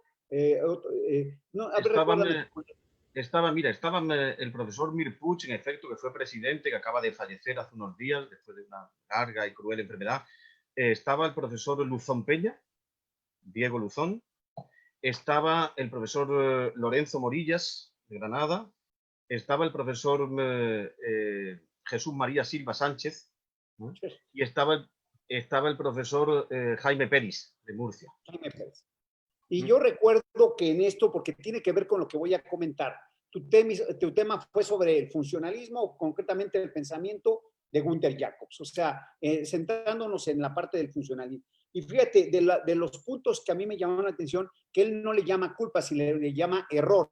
no, a ver, Estaban, recuérdame. mira, estaban el profesor Mirpuch, en efecto, que fue presidente, que acaba de fallecer hace unos días después de una larga y cruel enfermedad. Estaba el profesor Luzón Peña, Diego Luzón. Estaba el profesor Lorenzo Morillas, de Granada. Estaba el profesor Jesús María Silva Sánchez, ¿no? Y estaba el profesor Jaime Peris, de Murcia. Jaime Pérez. Y yo recuerdo que en esto, porque tiene que ver con lo que voy a comentar, tu tema fue sobre el funcionalismo, concretamente el pensamiento de Gunther Jacobs, o sea, centrándonos en la parte del funcionalismo. Y fíjate, de los puntos que a mí me llamaron la atención, que él no le llama culpa, sino le llama error.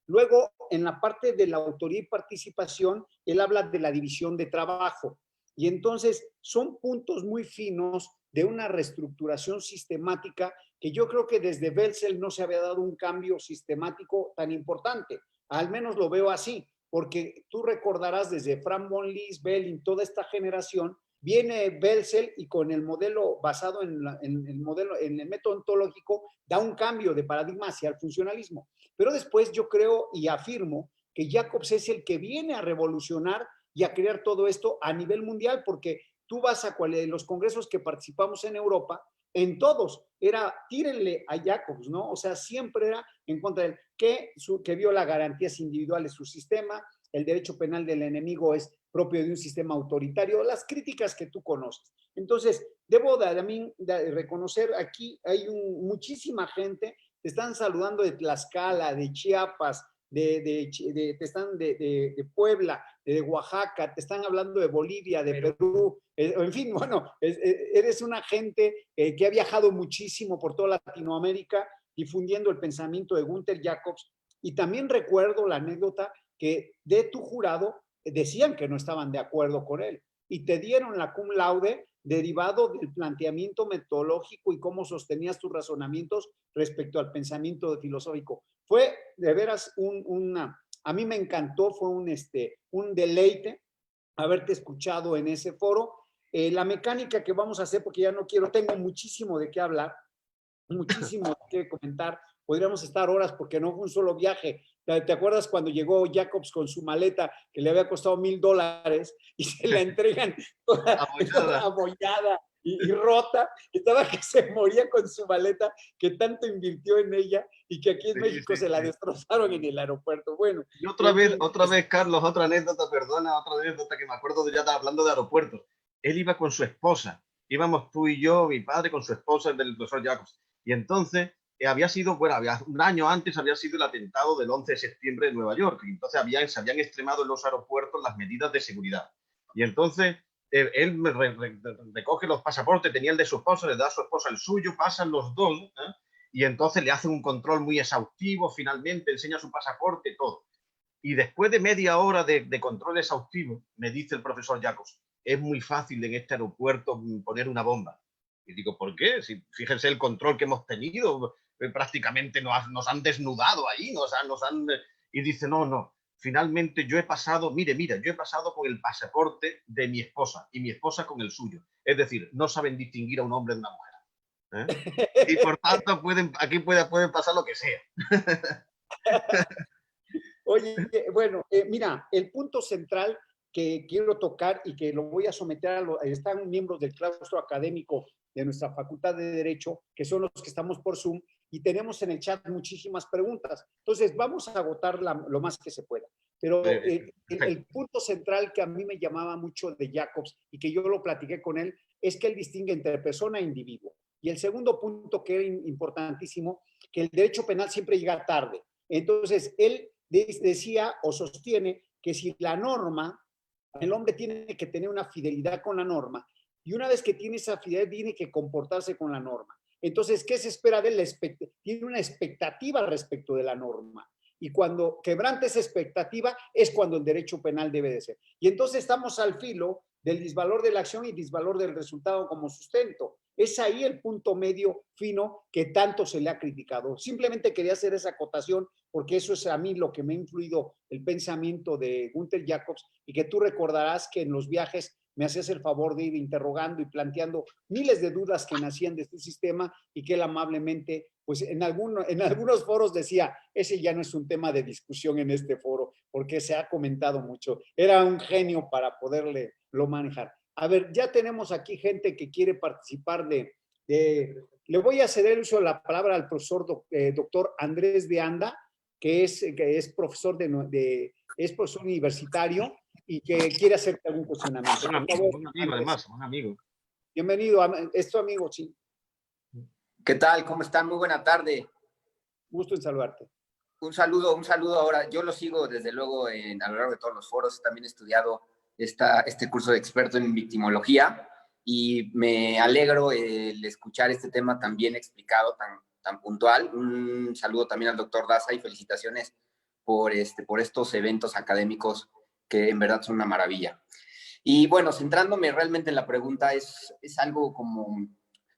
Luego, en la parte de la autoría y participación, él habla de la división de trabajo. Y entonces son puntos muy finos de una reestructuración sistemática que yo creo que desde Welzel no se había dado un cambio sistemático tan importante. Al menos lo veo así, porque tú recordarás desde Frank von Liszt, Belling, toda esta generación, viene Welzel y con el modelo basado en el método ontológico da un cambio de paradigma hacia el funcionalismo. Pero después yo creo y afirmo que Jacobs es el que viene a revolucionar y a crear todo esto a nivel mundial, porque tú vas a los congresos que participamos en Europa, en todos era tírenle a Jacobs, ¿no? O sea, siempre era en contra de él, que viola garantías individuales su sistema, el derecho penal del enemigo es propio de un sistema autoritario, las críticas que tú conoces. Entonces, debo también reconocer aquí, hay muchísima gente, te están saludando de Tlaxcala, de Chiapas, de Puebla, de Oaxaca, te están hablando de Bolivia, de Perú, en fin, bueno, eres una gente que ha viajado muchísimo por toda Latinoamérica difundiendo el pensamiento de Gunther Jacobs, y también recuerdo la anécdota que de tu jurado decían que no estaban de acuerdo con él y te dieron la cum laude derivado del planteamiento metodológico y cómo sostenías tus razonamientos respecto al pensamiento filosófico. Fue de veras a mí me encantó, fue un deleite haberte escuchado en ese foro. La mecánica que vamos a hacer, porque ya no quiero, tengo muchísimo de qué hablar, muchísimo de qué comentar, podríamos estar horas porque no fue un solo viaje. ¿Te acuerdas cuando llegó Jacobs con su maleta que le había costado $1,000 y se la entregan toda Apoyada. abollada y rota? Estaba que se moría con su maleta que tanto invirtió en ella y que aquí en Sí, México sí, se la sí. destrozaron en el aeropuerto. Bueno, Y en fin, otra vez, Carlos, otra anécdota, perdona, otra anécdota que me acuerdo de ya hablando de aeropuertos. Él iba con su esposa, íbamos tú y yo, mi padre, con su esposa, el del profesor Jacobs. Y entonces había sido, bueno, un año antes había sido el atentado del 11 de septiembre de Nueva York. Y entonces se habían extremado en los aeropuertos las medidas de seguridad. Y entonces él recoge los pasaportes, tenía el de su esposa, le da a su esposa el suyo, pasan los dos, ¿eh? Y entonces le hacen un control muy exhaustivo, finalmente enseña su pasaporte, todo. Y después de media hora de control exhaustivo, me dice el profesor Jacobs, es muy fácil en este aeropuerto poner una bomba. Y digo, ¿por qué? Si, fíjense el control que hemos tenido, prácticamente nos han desnudado ahí, Y dice, no, no, finalmente yo he pasado, mire, yo he pasado con el pasaporte de mi esposa y mi esposa con el suyo. Es decir, no saben distinguir a un hombre de una mujer. ¿Eh? Y por tanto, aquí puede pasar lo que sea. Oye, bueno, mira, el punto central que quiero tocar y que lo voy a someter están miembros del claustro académico de nuestra Facultad de Derecho, que son los que estamos por Zoom, y tenemos en el chat muchísimas preguntas. Entonces, vamos a agotar lo más que se pueda. Pero el punto central que a mí me llamaba mucho de Jacobs y que yo lo platiqué con él, es que él distingue entre persona e individuo. Y el segundo punto que era importantísimo, que el derecho penal siempre llega tarde. Entonces, él decía o sostiene que si la norma, el hombre tiene que tener una fidelidad con la norma, y una vez que tiene esa fidelidad, tiene que comportarse con la norma. Entonces, ¿qué se espera de él? Tiene una expectativa respecto de la norma. Y cuando quebranta esa expectativa es cuando el derecho penal debe de ser. Y entonces estamos al filo del disvalor de la acción y disvalor del resultado como sustento. Es ahí el punto medio fino que tanto se le ha criticado. Simplemente quería hacer esa acotación porque eso es a mí lo que me ha influido el pensamiento de Günther Jacobs, y que tú recordarás que en los viajes me hacías el favor de ir interrogando y planteando miles de dudas que nacían de este sistema, y que él amablemente, pues en algunos foros decía, ese ya no es un tema de discusión en este foro, porque se ha comentado mucho. Era un genio para poderle lo manejar. A ver, ya tenemos aquí gente que quiere participar le voy a ceder el uso de la palabra al profesor doctor Andrés de Anda, que es profesor es profesor universitario y que quiere hacerte algún cuestionamiento. Buen amigo, buen amigo, además, buen amigo. Bienvenido, es tu amigo, sí. ¿Qué tal? ¿Cómo están? Muy buena tarde. Gusto en saludarte. Un saludo ahora. Yo lo sigo desde luego a lo largo de todos los foros. También he estudiado este curso de experto en victimología y me alegro el escuchar este tema tan bien explicado, tan puntual. Un saludo también al doctor Daza y felicitaciones por estos eventos académicos que en verdad son una maravilla. Y bueno, centrándome realmente en la pregunta, es algo como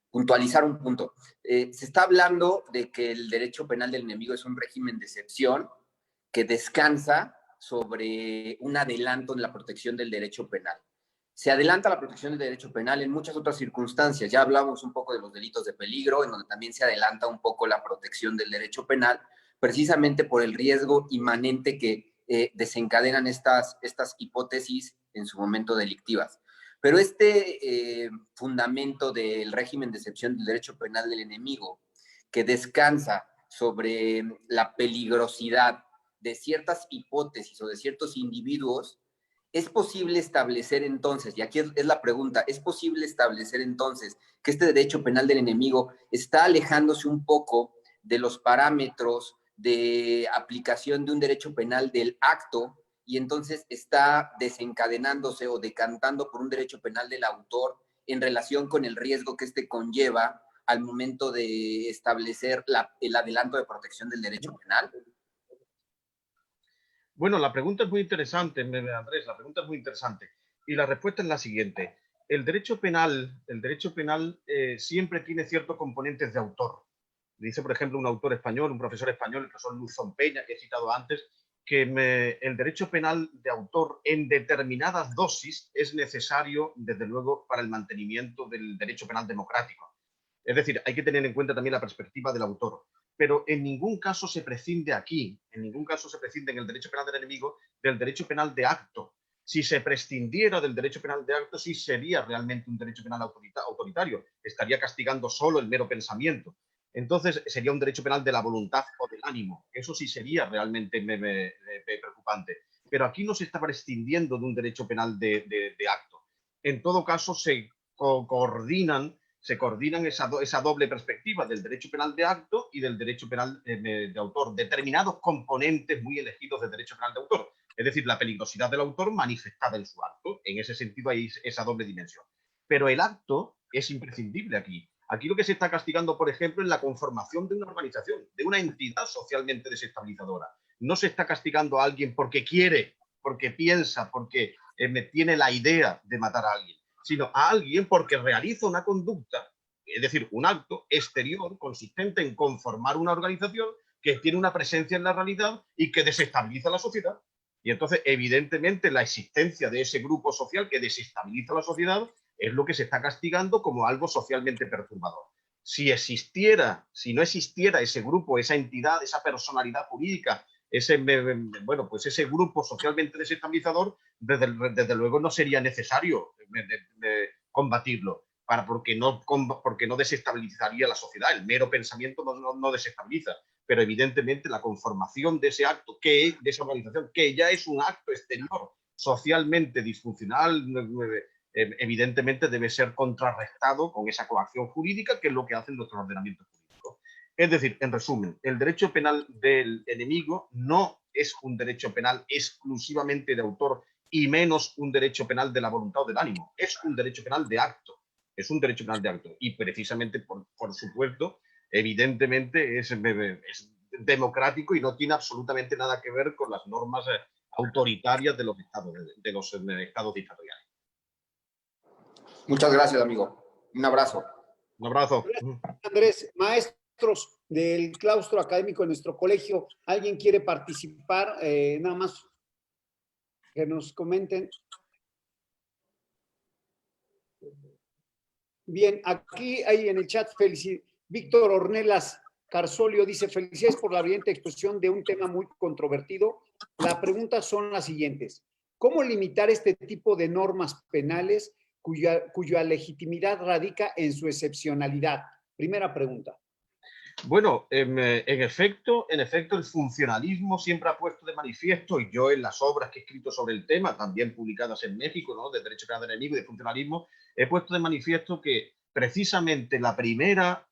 puntualizar un punto. Se está hablando de que el derecho penal del enemigo es un régimen de excepción que descansa sobre un adelanto en la protección del derecho penal. Se adelanta la protección del derecho penal en muchas otras circunstancias. Ya hablamos un poco de los delitos de peligro, en donde también se adelanta un poco la protección del derecho penal, precisamente por el riesgo inmanente que desencadenan estas hipótesis en su momento delictivas. Pero este fundamento del régimen de excepción del derecho penal del enemigo, que descansa sobre la peligrosidad de ciertas hipótesis o de ciertos individuos, ¿es posible establecer entonces, y aquí es la pregunta, ¿es posible establecer entonces que este derecho penal del enemigo está alejándose un poco de los parámetros de aplicación de un derecho penal del acto, y entonces está desencadenándose o decantando por un derecho penal del autor en relación con el riesgo que este conlleva al momento de establecer el adelanto de protección del derecho penal? Bueno, la pregunta es muy interesante, Andrés, la pregunta es muy interesante. Y la respuesta es la siguiente. El derecho penal siempre tiene ciertos componentes de autor. Dice, por ejemplo, un autor español, un profesor español, el profesor Luzón Peña, que he citado antes, que el derecho penal de autor en determinadas dosis es necesario, desde luego, para el mantenimiento del derecho penal democrático. Es decir, hay que tener en cuenta también la perspectiva del autor. Pero en ningún caso se prescinde aquí, en ningún caso se prescinde en el derecho penal del enemigo del derecho penal de acto. Si se prescindiera del derecho penal de acto, sí sería realmente un derecho penal autoritario. Estaría castigando solo el mero pensamiento. Entonces sería un derecho penal de la voluntad o del ánimo. Eso sí sería realmente preocupante. Pero aquí no se está prescindiendo de un derecho penal de acto. En todo caso, se coordinan esa doble perspectiva del derecho penal de acto y del derecho penal de autor. Determinados componentes muy elegidos del derecho penal de autor. Es decir, la peligrosidad del autor manifestada en su acto. En ese sentido hay esa doble dimensión. Pero el acto es imprescindible aquí. Aquí lo que se está castigando, por ejemplo, es la conformación de una organización, de una entidad socialmente desestabilizadora. No se está castigando a alguien porque quiere, porque piensa, porque tiene la idea de matar a alguien, sino a alguien porque realiza una conducta, es decir, un acto exterior consistente en conformar una organización que tiene una presencia en la realidad y que desestabiliza la sociedad. Y entonces, evidentemente, la existencia de ese grupo social que desestabiliza la sociedad es lo que se está castigando como algo socialmente perturbador. Si no existiera ese grupo, esa entidad, esa personalidad jurídica, ese grupo socialmente desestabilizador, desde luego no sería necesario combatirlo. porque no desestabilizaría la sociedad. El mero pensamiento no desestabiliza, pero evidentemente la conformación de ese acto, de esa organización, que ya es un acto exterior socialmente disfuncional, evidentemente debe ser contrarrestado con esa coacción jurídica, que es lo que hace nuestro ordenamiento jurídico. Es decir, en resumen, el derecho penal del enemigo no es un derecho penal exclusivamente de autor y menos un derecho penal de la voluntad o del ánimo. Es un derecho penal de acto. Es un derecho penal de acto. Y precisamente, por supuesto, evidentemente es democrático y no tiene absolutamente nada que ver con las normas autoritarias de los estados dictatoriales. Muchas gracias, amigo. Un abrazo. Un abrazo. Andrés, maestros del claustro académico de nuestro colegio, ¿alguien quiere participar? Nada más que nos comenten. Bien, aquí hay en el chat, Víctor Ornelas Carsolio dice, felicidades por la brillante exposición de un tema muy controvertido. Las preguntas son las siguientes. ¿Cómo limitar este tipo de normas penales cuya legitimidad radica en su excepcionalidad? Primera pregunta. Bueno, en efecto, el funcionalismo siempre ha puesto de manifiesto, y yo en las obras que he escrito sobre el tema, también publicadas en México, ¿no?, de derecho penal del enemigo y de funcionalismo, he puesto de manifiesto que precisamente la primera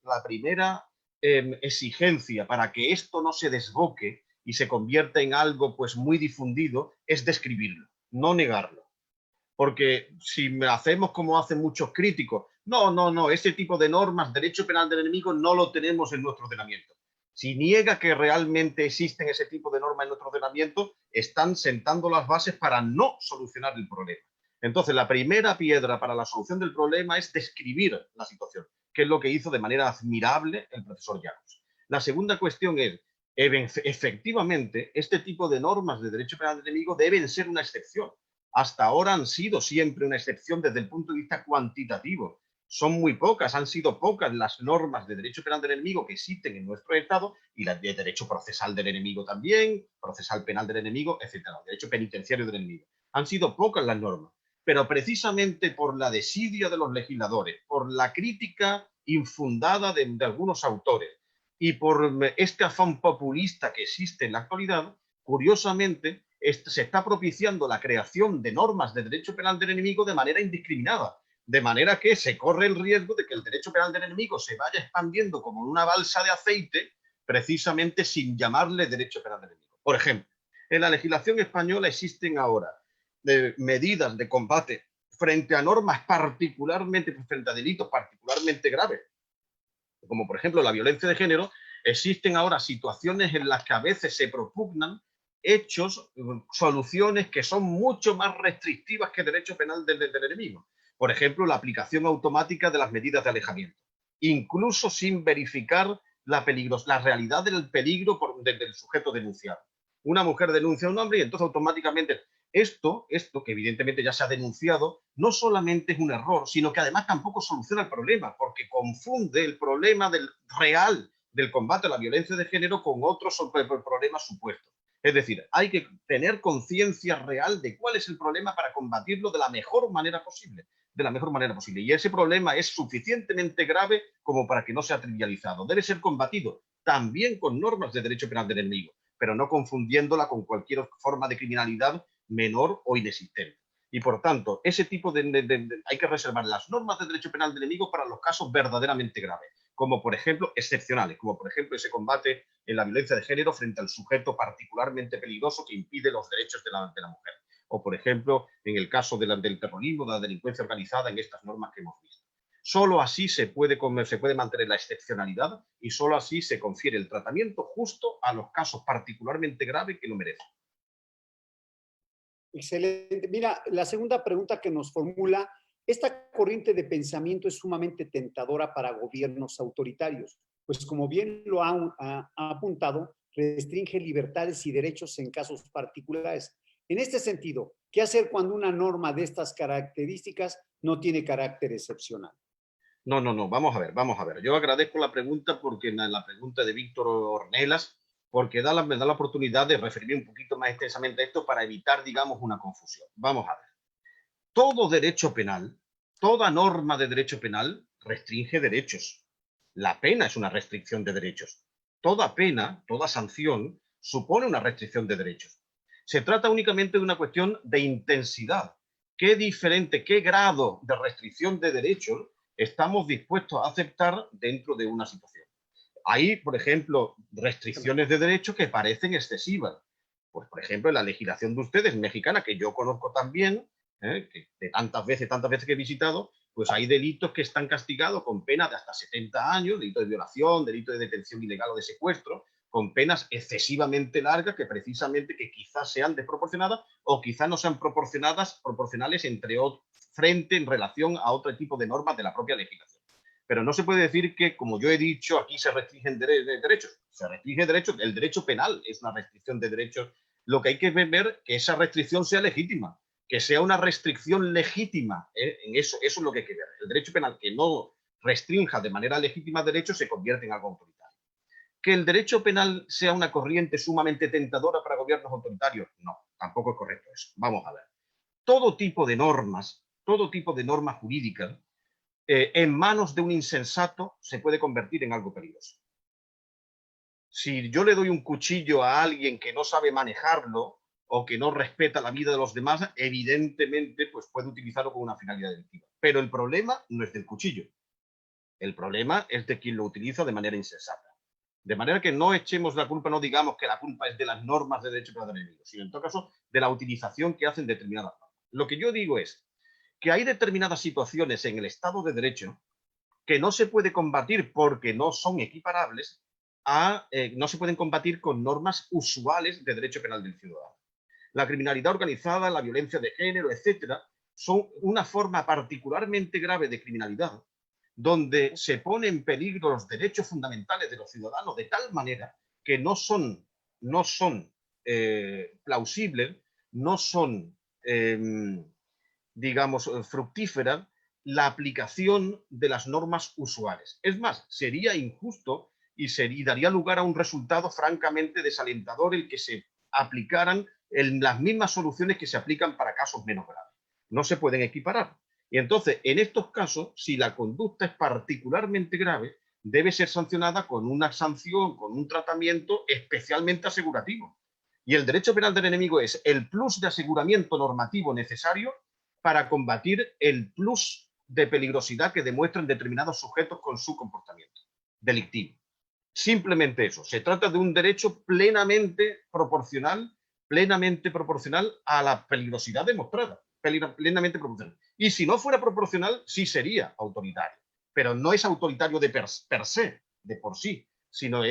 exigencia para que esto no se desboque y se convierta en algo pues muy difundido es describirlo, no negarlo. Porque si hacemos como hacen muchos críticos, no, ese tipo de normas, derecho penal del enemigo, no lo tenemos en nuestro ordenamiento. Si niega que realmente existen ese tipo de normas en nuestro ordenamiento, están sentando las bases para no solucionar el problema. Entonces, la primera piedra para la solución del problema es describir la situación, que es lo que hizo de manera admirable el profesor Llanos. La segunda cuestión es, efectivamente, este tipo de normas de derecho penal del enemigo deben ser una excepción. Hasta ahora han sido siempre una excepción desde el punto de vista cuantitativo. Son muy pocas, han sido pocas las normas de derecho penal del enemigo que existen en nuestro Estado, y las de derecho procesal del enemigo también, procesal penal del enemigo, etcétera, derecho penitenciario del enemigo. Han sido pocas las normas, pero precisamente por la desidia de los legisladores, por la crítica infundada de algunos autores y por este afán populista que existe en la actualidad, curiosamente, se está propiciando la creación de normas de derecho penal del enemigo de manera indiscriminada, de manera que se corre el riesgo de que el derecho penal del enemigo se vaya expandiendo como una balsa de aceite, precisamente sin llamarle derecho penal del enemigo. Por ejemplo, en la legislación española existen ahora medidas de combate frente a normas frente a delitos particularmente graves, como por ejemplo la violencia de género. Existen ahora situaciones en las que a veces se propugnan hechos, soluciones que son mucho más restrictivas que el derecho penal del enemigo. Por ejemplo, la aplicación automática de las medidas de alejamiento, incluso sin verificar la realidad del peligro del sujeto denunciado. Una mujer denuncia a un hombre y entonces automáticamente esto que evidentemente ya se ha denunciado, no solamente es un error, sino que además tampoco soluciona el problema, porque confunde el problema real del combate a la violencia de género con otros problemas supuestos. Es decir, hay que tener conciencia real de cuál es el problema para combatirlo de la mejor manera posible. Y ese problema es suficientemente grave como para que no sea trivializado. Debe ser combatido también con normas de derecho penal del enemigo, pero no confundiéndola con cualquier forma de criminalidad menor o inexistente. Y por tanto, ese tipo hay que reservar las normas de derecho penal del enemigo para los casos verdaderamente graves, como por ejemplo excepcionales, como por ejemplo ese combate en la violencia de género frente al sujeto particularmente peligroso que impide los derechos de la mujer, o por ejemplo en el caso del terrorismo, de la delincuencia organizada, en estas normas que hemos visto. Solo así se puede mantener la excepcionalidad y solo así se confiere el tratamiento justo a los casos particularmente graves que lo merecen. Excelente. Mira, la segunda pregunta que nos formula, esta corriente de pensamiento es sumamente tentadora para gobiernos autoritarios, pues como bien lo ha apuntado, restringe libertades y derechos en casos particulares. En este sentido, ¿qué hacer cuando una norma de estas características no tiene carácter excepcional? No, vamos a ver. Yo agradezco la pregunta, porque la pregunta de Víctor Ornelas, porque me da la oportunidad de referirme un poquito más extensamente a esto para evitar, digamos, una confusión. Vamos a ver. Todo derecho penal Toda norma de derecho penal restringe derechos. La pena es una restricción de derechos. Toda pena, toda sanción, supone una restricción de derechos. Se trata únicamente de una cuestión de intensidad. ¿Qué grado de restricción de derechos estamos dispuestos a aceptar dentro de una situación? Hay, por ejemplo, restricciones de derechos que parecen excesivas. Pues, por ejemplo, en la legislación de ustedes mexicana, que yo conozco también, que de tantas veces que he visitado, pues hay delitos que están castigados con penas de hasta 70 años, delito de violación, delito de detención ilegal o de secuestro, con penas excesivamente largas que precisamente que quizás sean desproporcionadas o quizás no sean proporcionales frente en relación a otro tipo de normas de la propia legislación. Pero no se puede decir que, como yo he dicho, aquí se restringen derechos. Se restringe derechos. El derecho penal es una restricción de derechos. Lo que hay que ver que esa restricción sea legítima, que sea una restricción legítima. En eso es lo que hay que ver. El derecho penal que no restrinja de manera legítima derechos se convierte en algo autoritario. ¿Que el derecho penal sea una corriente sumamente tentadora para gobiernos autoritarios? No, tampoco es correcto eso. Vamos a ver. Todo tipo de normas jurídicas, en manos de un insensato se puede convertir en algo peligroso. Si yo le doy un cuchillo a alguien que no sabe manejarlo o que no respeta la vida de los demás, evidentemente pues puede utilizarlo con una finalidad delictiva. Pero el problema no es del cuchillo. El problema es de quien lo utiliza de manera insensata. De manera que no echemos la culpa, no digamos que la culpa es de las normas de derecho penal del enemigo, sino en todo caso de la utilización que hacen determinadas normas. Lo que yo digo es que hay determinadas situaciones en el Estado de Derecho que no se puede combatir porque no son equiparables no se pueden combatir con normas usuales de derecho penal del ciudadano. La criminalidad organizada, la violencia de género, etcétera, son una forma particularmente grave de criminalidad donde se ponen en peligro los derechos fundamentales de los ciudadanos de tal manera que no son plausibles, no son digamos, fructífera la aplicación de las normas usuales. Es más, sería injusto y daría lugar a un resultado francamente desalentador el que se aplicaran las mismas soluciones que se aplican para casos menos graves. No se pueden equiparar. Y entonces, en estos casos, si la conducta es particularmente grave, debe ser sancionada con una sanción, con un tratamiento especialmente asegurativo. Y el derecho penal del enemigo es el plus de aseguramiento normativo necesario para combatir el plus de peligrosidad que demuestran determinados sujetos con su comportamiento delictivo. Simplemente eso. Se trata de un derecho plenamente proporcional a la peligrosidad demostrada. Plenamente proporcional. Y si no fuera proporcional, sí sería autoritario. Pero no es autoritario de per se, de por sí, sino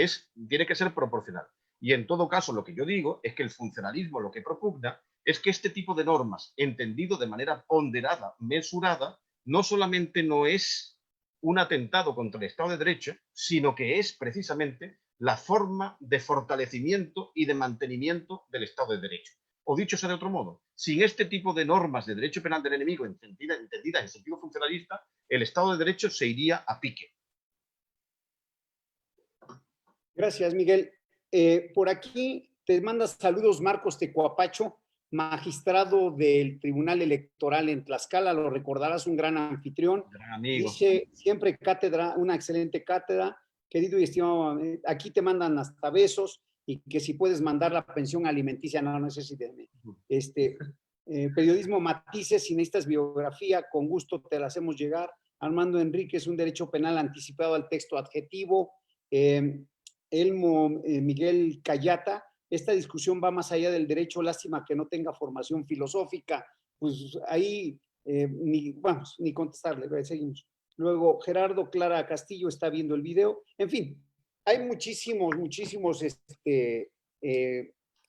tiene que ser proporcional. Y en todo caso, lo que yo digo es que el funcionalismo lo que propugna es que este tipo de normas, entendido de manera ponderada, mesurada, no solamente no es un atentado contra el Estado de Derecho, sino que es precisamente la forma de fortalecimiento y de mantenimiento del Estado de Derecho. O dicho sea de otro modo, sin este tipo de normas de derecho penal del enemigo entendidas en sentido funcionalista, el Estado de Derecho se iría a pique. Gracias, Miguel. Por aquí te manda saludos Marcos Tecuapacho, magistrado del Tribunal Electoral en Tlaxcala, lo recordarás, un gran anfitrión. Gran amigo. Dice, siempre cátedra, una excelente cátedra, querido y estimado, aquí te mandan hasta besos y que si puedes mandar la pensión alimenticia, no sé si periodismo matices, si necesitas biografía, con gusto te la hacemos llegar. Armando Enríquez, un derecho penal anticipado al texto adjetivo. Elmo Miguel Cayata, esta discusión va más allá del derecho, lástima que no tenga formación filosófica, pues ahí ni contestarle, seguimos. Luego Gerardo Clara Castillo está viendo el video, en fin, hay muchísimos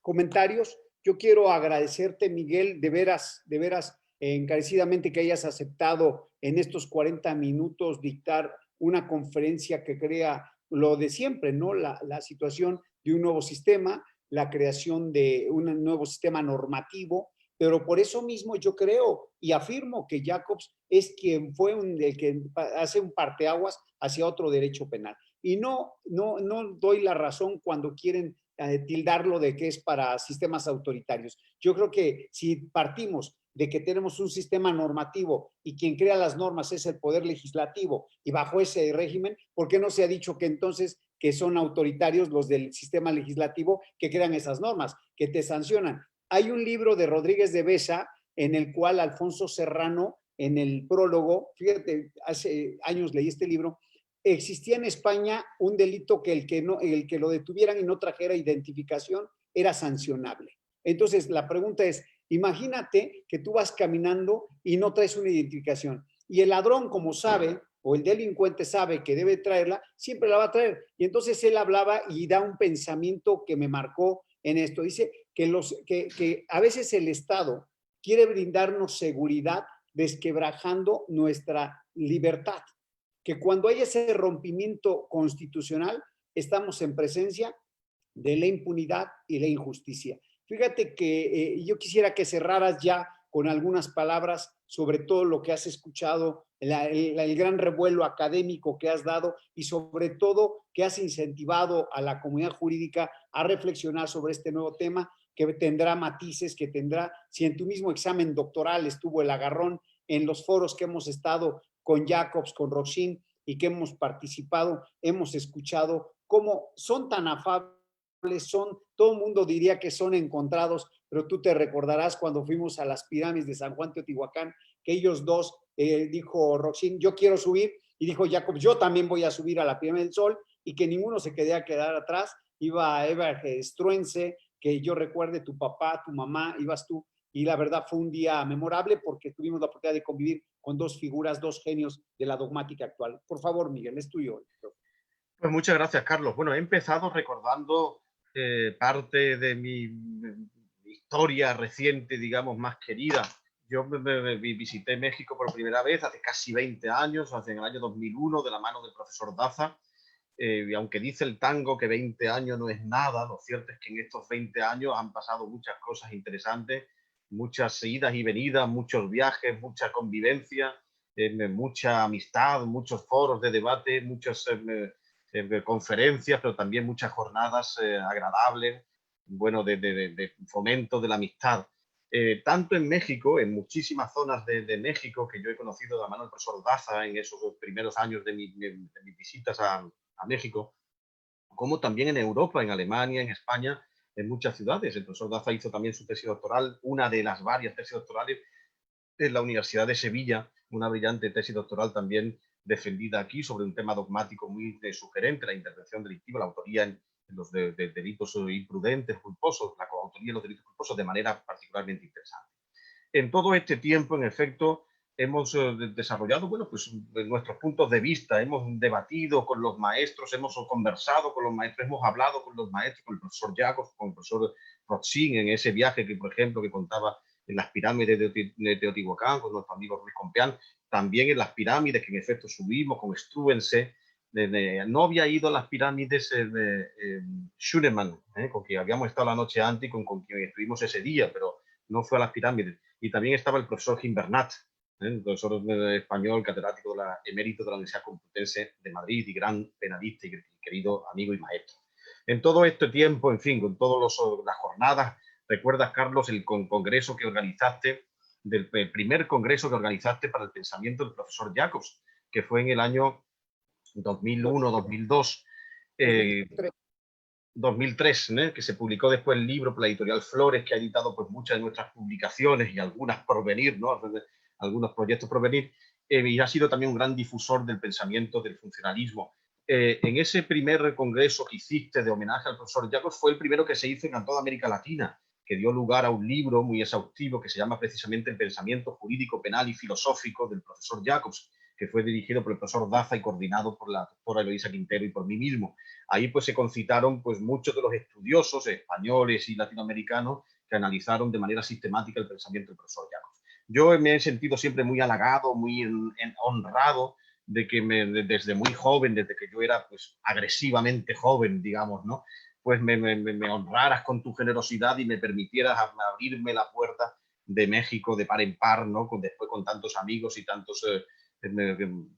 comentarios. Yo quiero agradecerte, Miguel, de veras, encarecidamente que hayas aceptado en estos 40 minutos dictar una conferencia que crea lo de siempre, ¿no? La situación de un nuevo sistema, la creación de un nuevo sistema normativo, pero por eso mismo yo creo y afirmo que Jacobs es quien fue el que hace un parteaguas hacia otro derecho penal. Y no doy la razón cuando quieren tildarlo de que es para sistemas autoritarios. Yo creo que si partimos de que tenemos un sistema normativo y quien crea las normas es el poder legislativo y bajo ese régimen, ¿por qué no se ha dicho que entonces que son autoritarios los del sistema legislativo que crean esas normas, que te sancionan? Hay un libro de Rodríguez de Besa en el cual Alfonso Serrano, en el prólogo, fíjate, hace años leí este libro, existía en España un delito que el que lo detuvieran y no trajera identificación era sancionable. Entonces, la pregunta es, imagínate que tú vas caminando y no traes una identificación. Y el ladrón, como sabe, o el delincuente sabe que debe traerla, siempre la va a traer. Y entonces él hablaba y da un pensamiento que me marcó en esto. Dice que a veces el Estado quiere brindarnos seguridad desquebrajando nuestra libertad. Que cuando hay ese rompimiento constitucional, estamos en presencia de la impunidad y la injusticia. Fíjate que yo quisiera que cerraras ya con algunas palabras sobre todo lo que has escuchado, el gran revuelo académico que has dado y sobre todo que has incentivado a la comunidad jurídica a reflexionar sobre este nuevo tema que tendrá matices, que tendrá, si en tu mismo examen doctoral estuvo el agarrón, en los foros que hemos estado con Jacobs, con Roxin y que hemos participado, hemos escuchado cómo son tan afables, todo el mundo diría que son encontrados, pero tú te recordarás cuando fuimos a las pirámides de San Juan Teotihuacán, que ellos dos, dijo Roxin, yo quiero subir, y dijo Jacob, yo también voy a subir a la pirámide del Sol, y que ninguno se quedar atrás, iba Eber Struense, que yo recuerde tu papá, tu mamá, ibas tú, y la verdad fue un día memorable porque tuvimos la oportunidad de convivir con dos figuras, dos genios de la dogmática actual. Por favor, Miguel, es tuyo. Pues muchas gracias, Carlos. Bueno, he empezado recordando parte de mi historia reciente, digamos, más querida. Yo visité México por primera vez hace casi 20 años, en el año 2001, de la mano del profesor Daza. Y aunque dice el tango que 20 años no es nada, lo cierto es que en estos 20 años han pasado muchas cosas interesantes, muchas idas y venidas, muchos viajes, mucha convivencia, mucha amistad, muchos foros de debate, muchas conferencias, pero también muchas jornadas agradables, bueno, de fomento de la amistad. Tanto en México, en muchísimas zonas de México que yo he conocido de la mano del profesor Daza en esos primeros años de mis visitas a México, como también en Europa, en Alemania, en España, en muchas ciudades. El profesor Daza hizo también su tesis doctoral, una de las varias tesis doctorales en la Universidad de Sevilla, una brillante tesis doctoral también defendida aquí sobre un tema dogmático muy sugerente, la intervención delictiva, la autoría en los delitos imprudentes, culposos, la coautoría en los delitos culposos de manera particularmente interesante. En todo este tiempo, en efecto, hemos desarrollado, bueno, pues nuestros puntos de vista, hemos debatido con los maestros, hemos conversado con los maestros, hemos hablado con los maestros, con el profesor Jacobs, con el profesor Roxin, en ese viaje que, por ejemplo, que contaba en las pirámides de Teotihuacán, con nuestro amigo Ruiz Compeán, también en las pirámides que en efecto subimos con Struense. No había ido a las pirámides de Schunemann, con quien habíamos estado la noche antes y con quien estuvimos ese día, pero no fue a las pirámides. Y también estaba el profesor Gimbernat, el profesor español, catedrático de emérito de la Universidad Complutense de Madrid y gran penalista y querido amigo y maestro. En todo este tiempo, en fin, con todas las jornadas, ¿recuerdas, Carlos, el congreso que organizaste, el primer congreso que organizaste para el pensamiento del profesor Jacobs, que fue en el año 2001-2002? 2003, que se publicó después el libro por la editorial Flores, que ha editado pues muchas de nuestras publicaciones y algunas por venir, ¿no? Algunos proyectos por venir, y ha sido también un gran difusor del pensamiento del funcionalismo. En ese primer congreso que hiciste de homenaje al profesor Jacobs fue el primero que se hizo en toda América Latina, que dio lugar a un libro muy exhaustivo que se llama precisamente El pensamiento jurídico, penal y filosófico del profesor Jacobs, que fue dirigido por el profesor Daza y coordinado por la doctora Eloísa Quintero y por mí mismo. Ahí pues se concitaron pues muchos de los estudiosos españoles y latinoamericanos que analizaron de manera sistemática el pensamiento del profesor Jacobs. Yo me he sentido siempre muy halagado, muy honrado de que desde muy joven, desde que yo era pues agresivamente joven, digamos, ¿no? Pues me honraras con tu generosidad y me permitieras abrirme la puerta de México de par en par, ¿no? Después con tantos amigos y tantos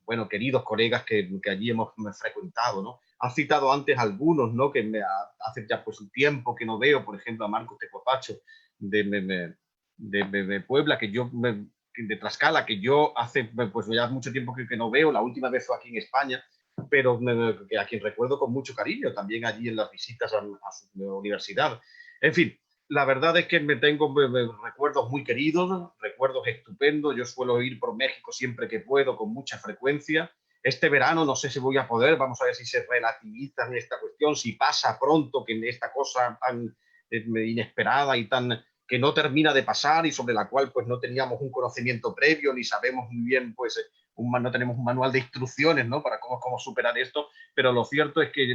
bueno, queridos colegas que allí hemos frecuentado, ¿no? Has citado antes algunos, ¿no? Que hace ya pues un tiempo que no veo, por ejemplo, a Marcos Tecopacho de Puebla, de Tlaxcala, que yo hace pues ya mucho tiempo que no veo, la última vez fue aquí en España, pero a quien recuerdo con mucho cariño, también allí en las visitas a su universidad. En fin, la verdad es que tengo recuerdos muy queridos, recuerdos estupendos. Yo suelo ir por México siempre que puedo, con mucha frecuencia. Este verano no sé si voy a poder, vamos a ver si se relativiza en esta cuestión, si pasa pronto, que en esta cosa tan inesperada y tan que no termina de pasar y sobre la cual pues no teníamos un conocimiento previo, ni sabemos muy bien, pues no tenemos un manual de instrucciones, ¿no? Para cómo superar esto, pero lo cierto es que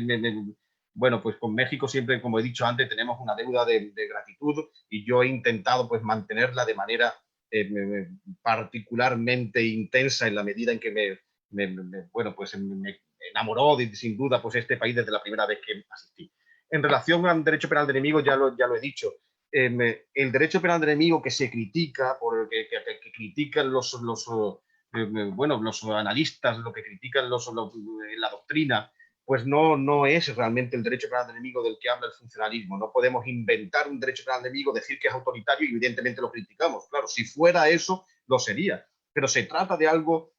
bueno, pues con México siempre, como he dicho antes, tenemos una deuda de gratitud y yo he intentado pues mantenerla de manera particularmente intensa en la medida en que bueno, pues me enamoró sin duda pues este país desde la primera vez que asistí. En relación al derecho penal de enemigos, ya lo he dicho, el derecho penal de enemigo que se critica, que critican bueno, los analistas, lo que critican la doctrina, pues no es realmente el derecho penal de enemigo del que habla el funcionalismo. No podemos inventar un derecho penal de enemigo, decir que es autoritario y evidentemente lo criticamos. Claro, si fuera eso, lo sería. Pero se trata de algo,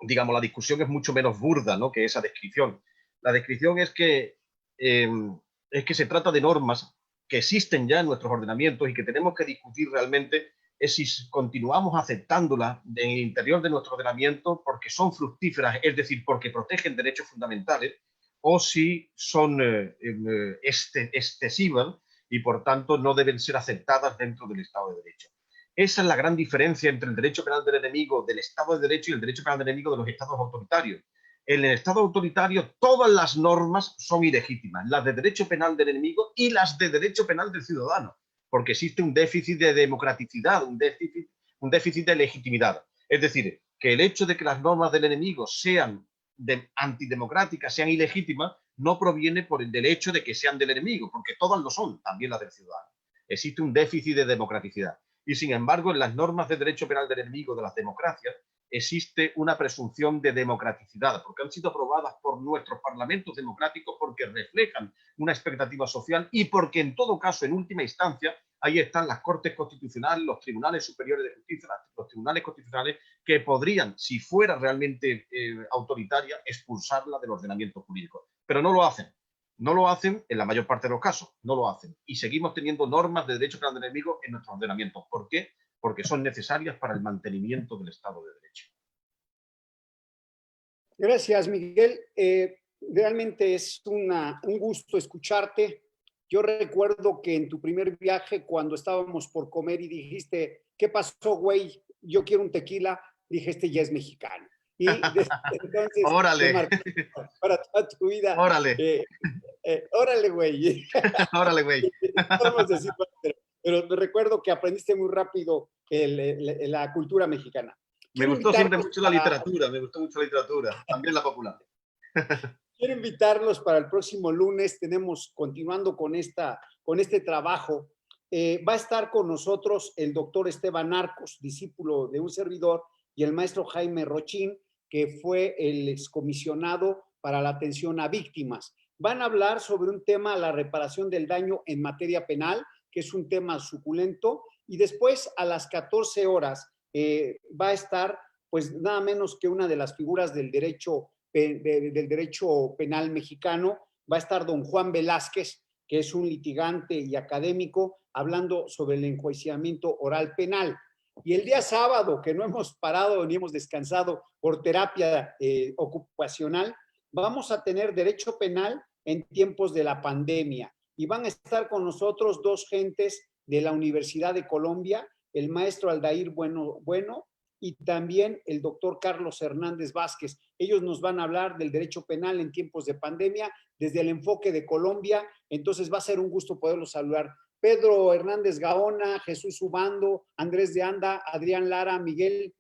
digamos, la discusión es mucho menos burda, ¿no?, que esa descripción. La descripción es que se trata de normas que existen ya en nuestros ordenamientos y que tenemos que discutir realmente es si continuamos aceptándolas en el interior de nuestro ordenamiento porque son fructíferas, es decir, porque protegen derechos fundamentales, o si son excesivas y por tanto no deben ser aceptadas dentro del Estado de Derecho. Esa es la gran diferencia entre el derecho penal del enemigo del Estado de Derecho y el derecho penal del enemigo de los estados autoritarios. En el Estado autoritario todas las normas son ilegítimas, las de derecho penal del enemigo y las de derecho penal del ciudadano, porque existe un déficit de democraticidad, un déficit de legitimidad. Es decir, que el hecho de que las normas del enemigo sean antidemocráticas, sean ilegítimas, no proviene del hecho de que sean del enemigo, porque todas lo son, también las del ciudadano. Existe un déficit de democraticidad. Y sin embargo, en las normas de derecho penal del enemigo de las democracias existe una presunción de democraticidad, porque han sido aprobadas por nuestros parlamentos democráticos, porque reflejan una expectativa social y porque en todo caso, en última instancia, ahí están las Cortes Constitucionales, los Tribunales Superiores de Justicia, los Tribunales Constitucionales, que podrían, si fuera realmente autoritaria, expulsarla del ordenamiento jurídico. Pero no lo hacen. No lo hacen en la mayor parte de los casos, no lo hacen. Y seguimos teniendo normas de derecho penal del enemigo en nuestro ordenamiento. ¿Por qué? Porque son necesarias para el mantenimiento del Estado de Derecho. Gracias, Miguel. Realmente es un gusto escucharte. Yo recuerdo que en tu primer viaje, cuando estábamos por comer y dijiste, ¿qué pasó, güey? Yo quiero un tequila. Dije, este ya es mexicano. Y desde entonces ¡Órale! te marcó para toda tu vida. ¡Órale! Órale, güey. ¡Órale, güey! Podemos decir, pero recuerdo que aprendiste muy rápido la cultura mexicana. Me gustó siempre mucho la literatura, me gustó mucho la literatura, también la popular. Quiero invitarlos para el próximo lunes. Continuando con este trabajo, va a estar con nosotros el doctor Esteban Arcos, discípulo de un servidor, y el maestro Jaime Rochín, que fue el excomisionado para la atención a víctimas. Van a hablar sobre un tema, la reparación del daño en materia penal, que es un tema suculento, y después a las 14 horas va a estar pues nada menos que una de las figuras del derecho penal mexicano. Va a estar don Juan Velázquez, que es un litigante y académico, hablando sobre el enjuiciamiento oral penal. Y el día sábado, que no hemos parado ni hemos descansado por terapia ocupacional, vamos a tener derecho penal en tiempos de la pandemia. Y van a estar con nosotros dos gentes de la Universidad de Colombia, el maestro Aldair Bueno y también el doctor Carlos Hernández Vázquez. Ellos nos van a hablar del derecho penal en tiempos de pandemia desde el enfoque de Colombia. Entonces va a ser un gusto poderlos saludar. Pedro Hernández Gaona, Jesús Ubando, Andrés de Anda, Adrián Lara, Miguel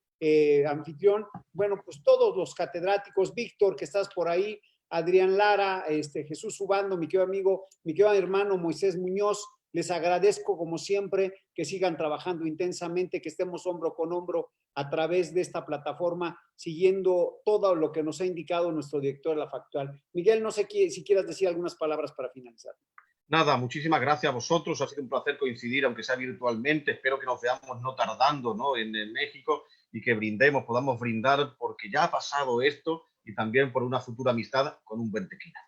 anfitrión. Bueno, pues todos los catedráticos, Víctor, que estás por ahí, Adrián Lara, Jesús Ubando, mi querido amigo, mi querido hermano Moisés Muñoz, Les agradezco, como siempre, que sigan trabajando intensamente, que estemos hombro con hombro a través de esta plataforma, siguiendo todo lo que nos ha indicado nuestro director de la Factual. Miguel, no sé si quieras decir algunas palabras para finalizar. Nada, muchísimas gracias a vosotros. Ha sido un placer coincidir, aunque sea virtualmente. Espero que nos veamos no tardando, ¿no? en México y que brindemos, podamos brindar porque ya ha pasado esto y también por una futura amistad con un buen tequila.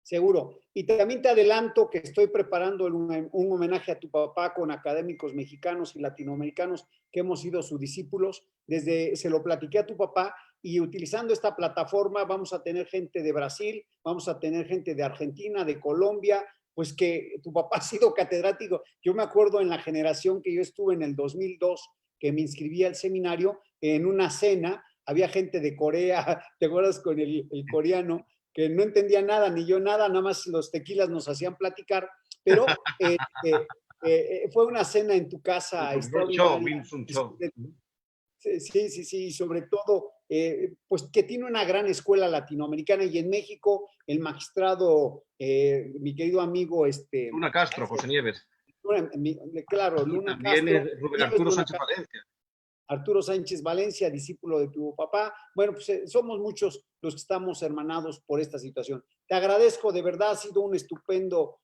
Seguro. Y también te adelanto que estoy preparando un homenaje a tu papá con académicos mexicanos y latinoamericanos que hemos sido sus discípulos. Se lo platiqué a tu papá y utilizando esta plataforma vamos a tener gente de Brasil, vamos a tener gente de Argentina, de Colombia, pues que tu papá ha sido catedrático. Yo me acuerdo en la generación que yo estuve en el 2002, que me inscribí al seminario, en una cena, había gente de Corea, ¿te acuerdas con el coreano? Que no entendía nada, ni yo nada, nada más los tequilas nos hacían platicar, pero fue una cena en tu casa extraordinaria. Un show. Sí, y sobre todo, pues que tiene una gran escuela latinoamericana y en México el magistrado, mi querido amigo, Luna Castro, José Nieves. Claro, Luna También Castro. Rubén Arturo Sánchez Valencia. Arturo Sánchez Valencia, discípulo de tu papá. Bueno, pues somos muchos los que estamos hermanados por esta situación. Te agradezco, de verdad, ha sido un estupendo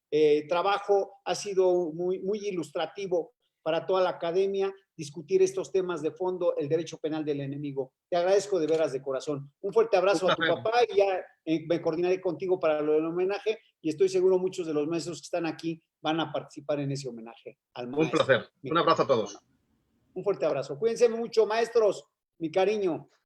trabajo, ha sido muy, muy ilustrativo para toda la academia discutir estos temas de fondo, el derecho penal del enemigo. Te agradezco de veras de corazón. Un fuerte abrazo a tu papá y ya me coordinaré contigo para lo del homenaje y estoy seguro muchos de los maestros que están aquí van a participar en ese homenaje al maestro. Un placer. Un abrazo a todos. Un fuerte abrazo. Cuídense mucho, maestros. Mi cariño.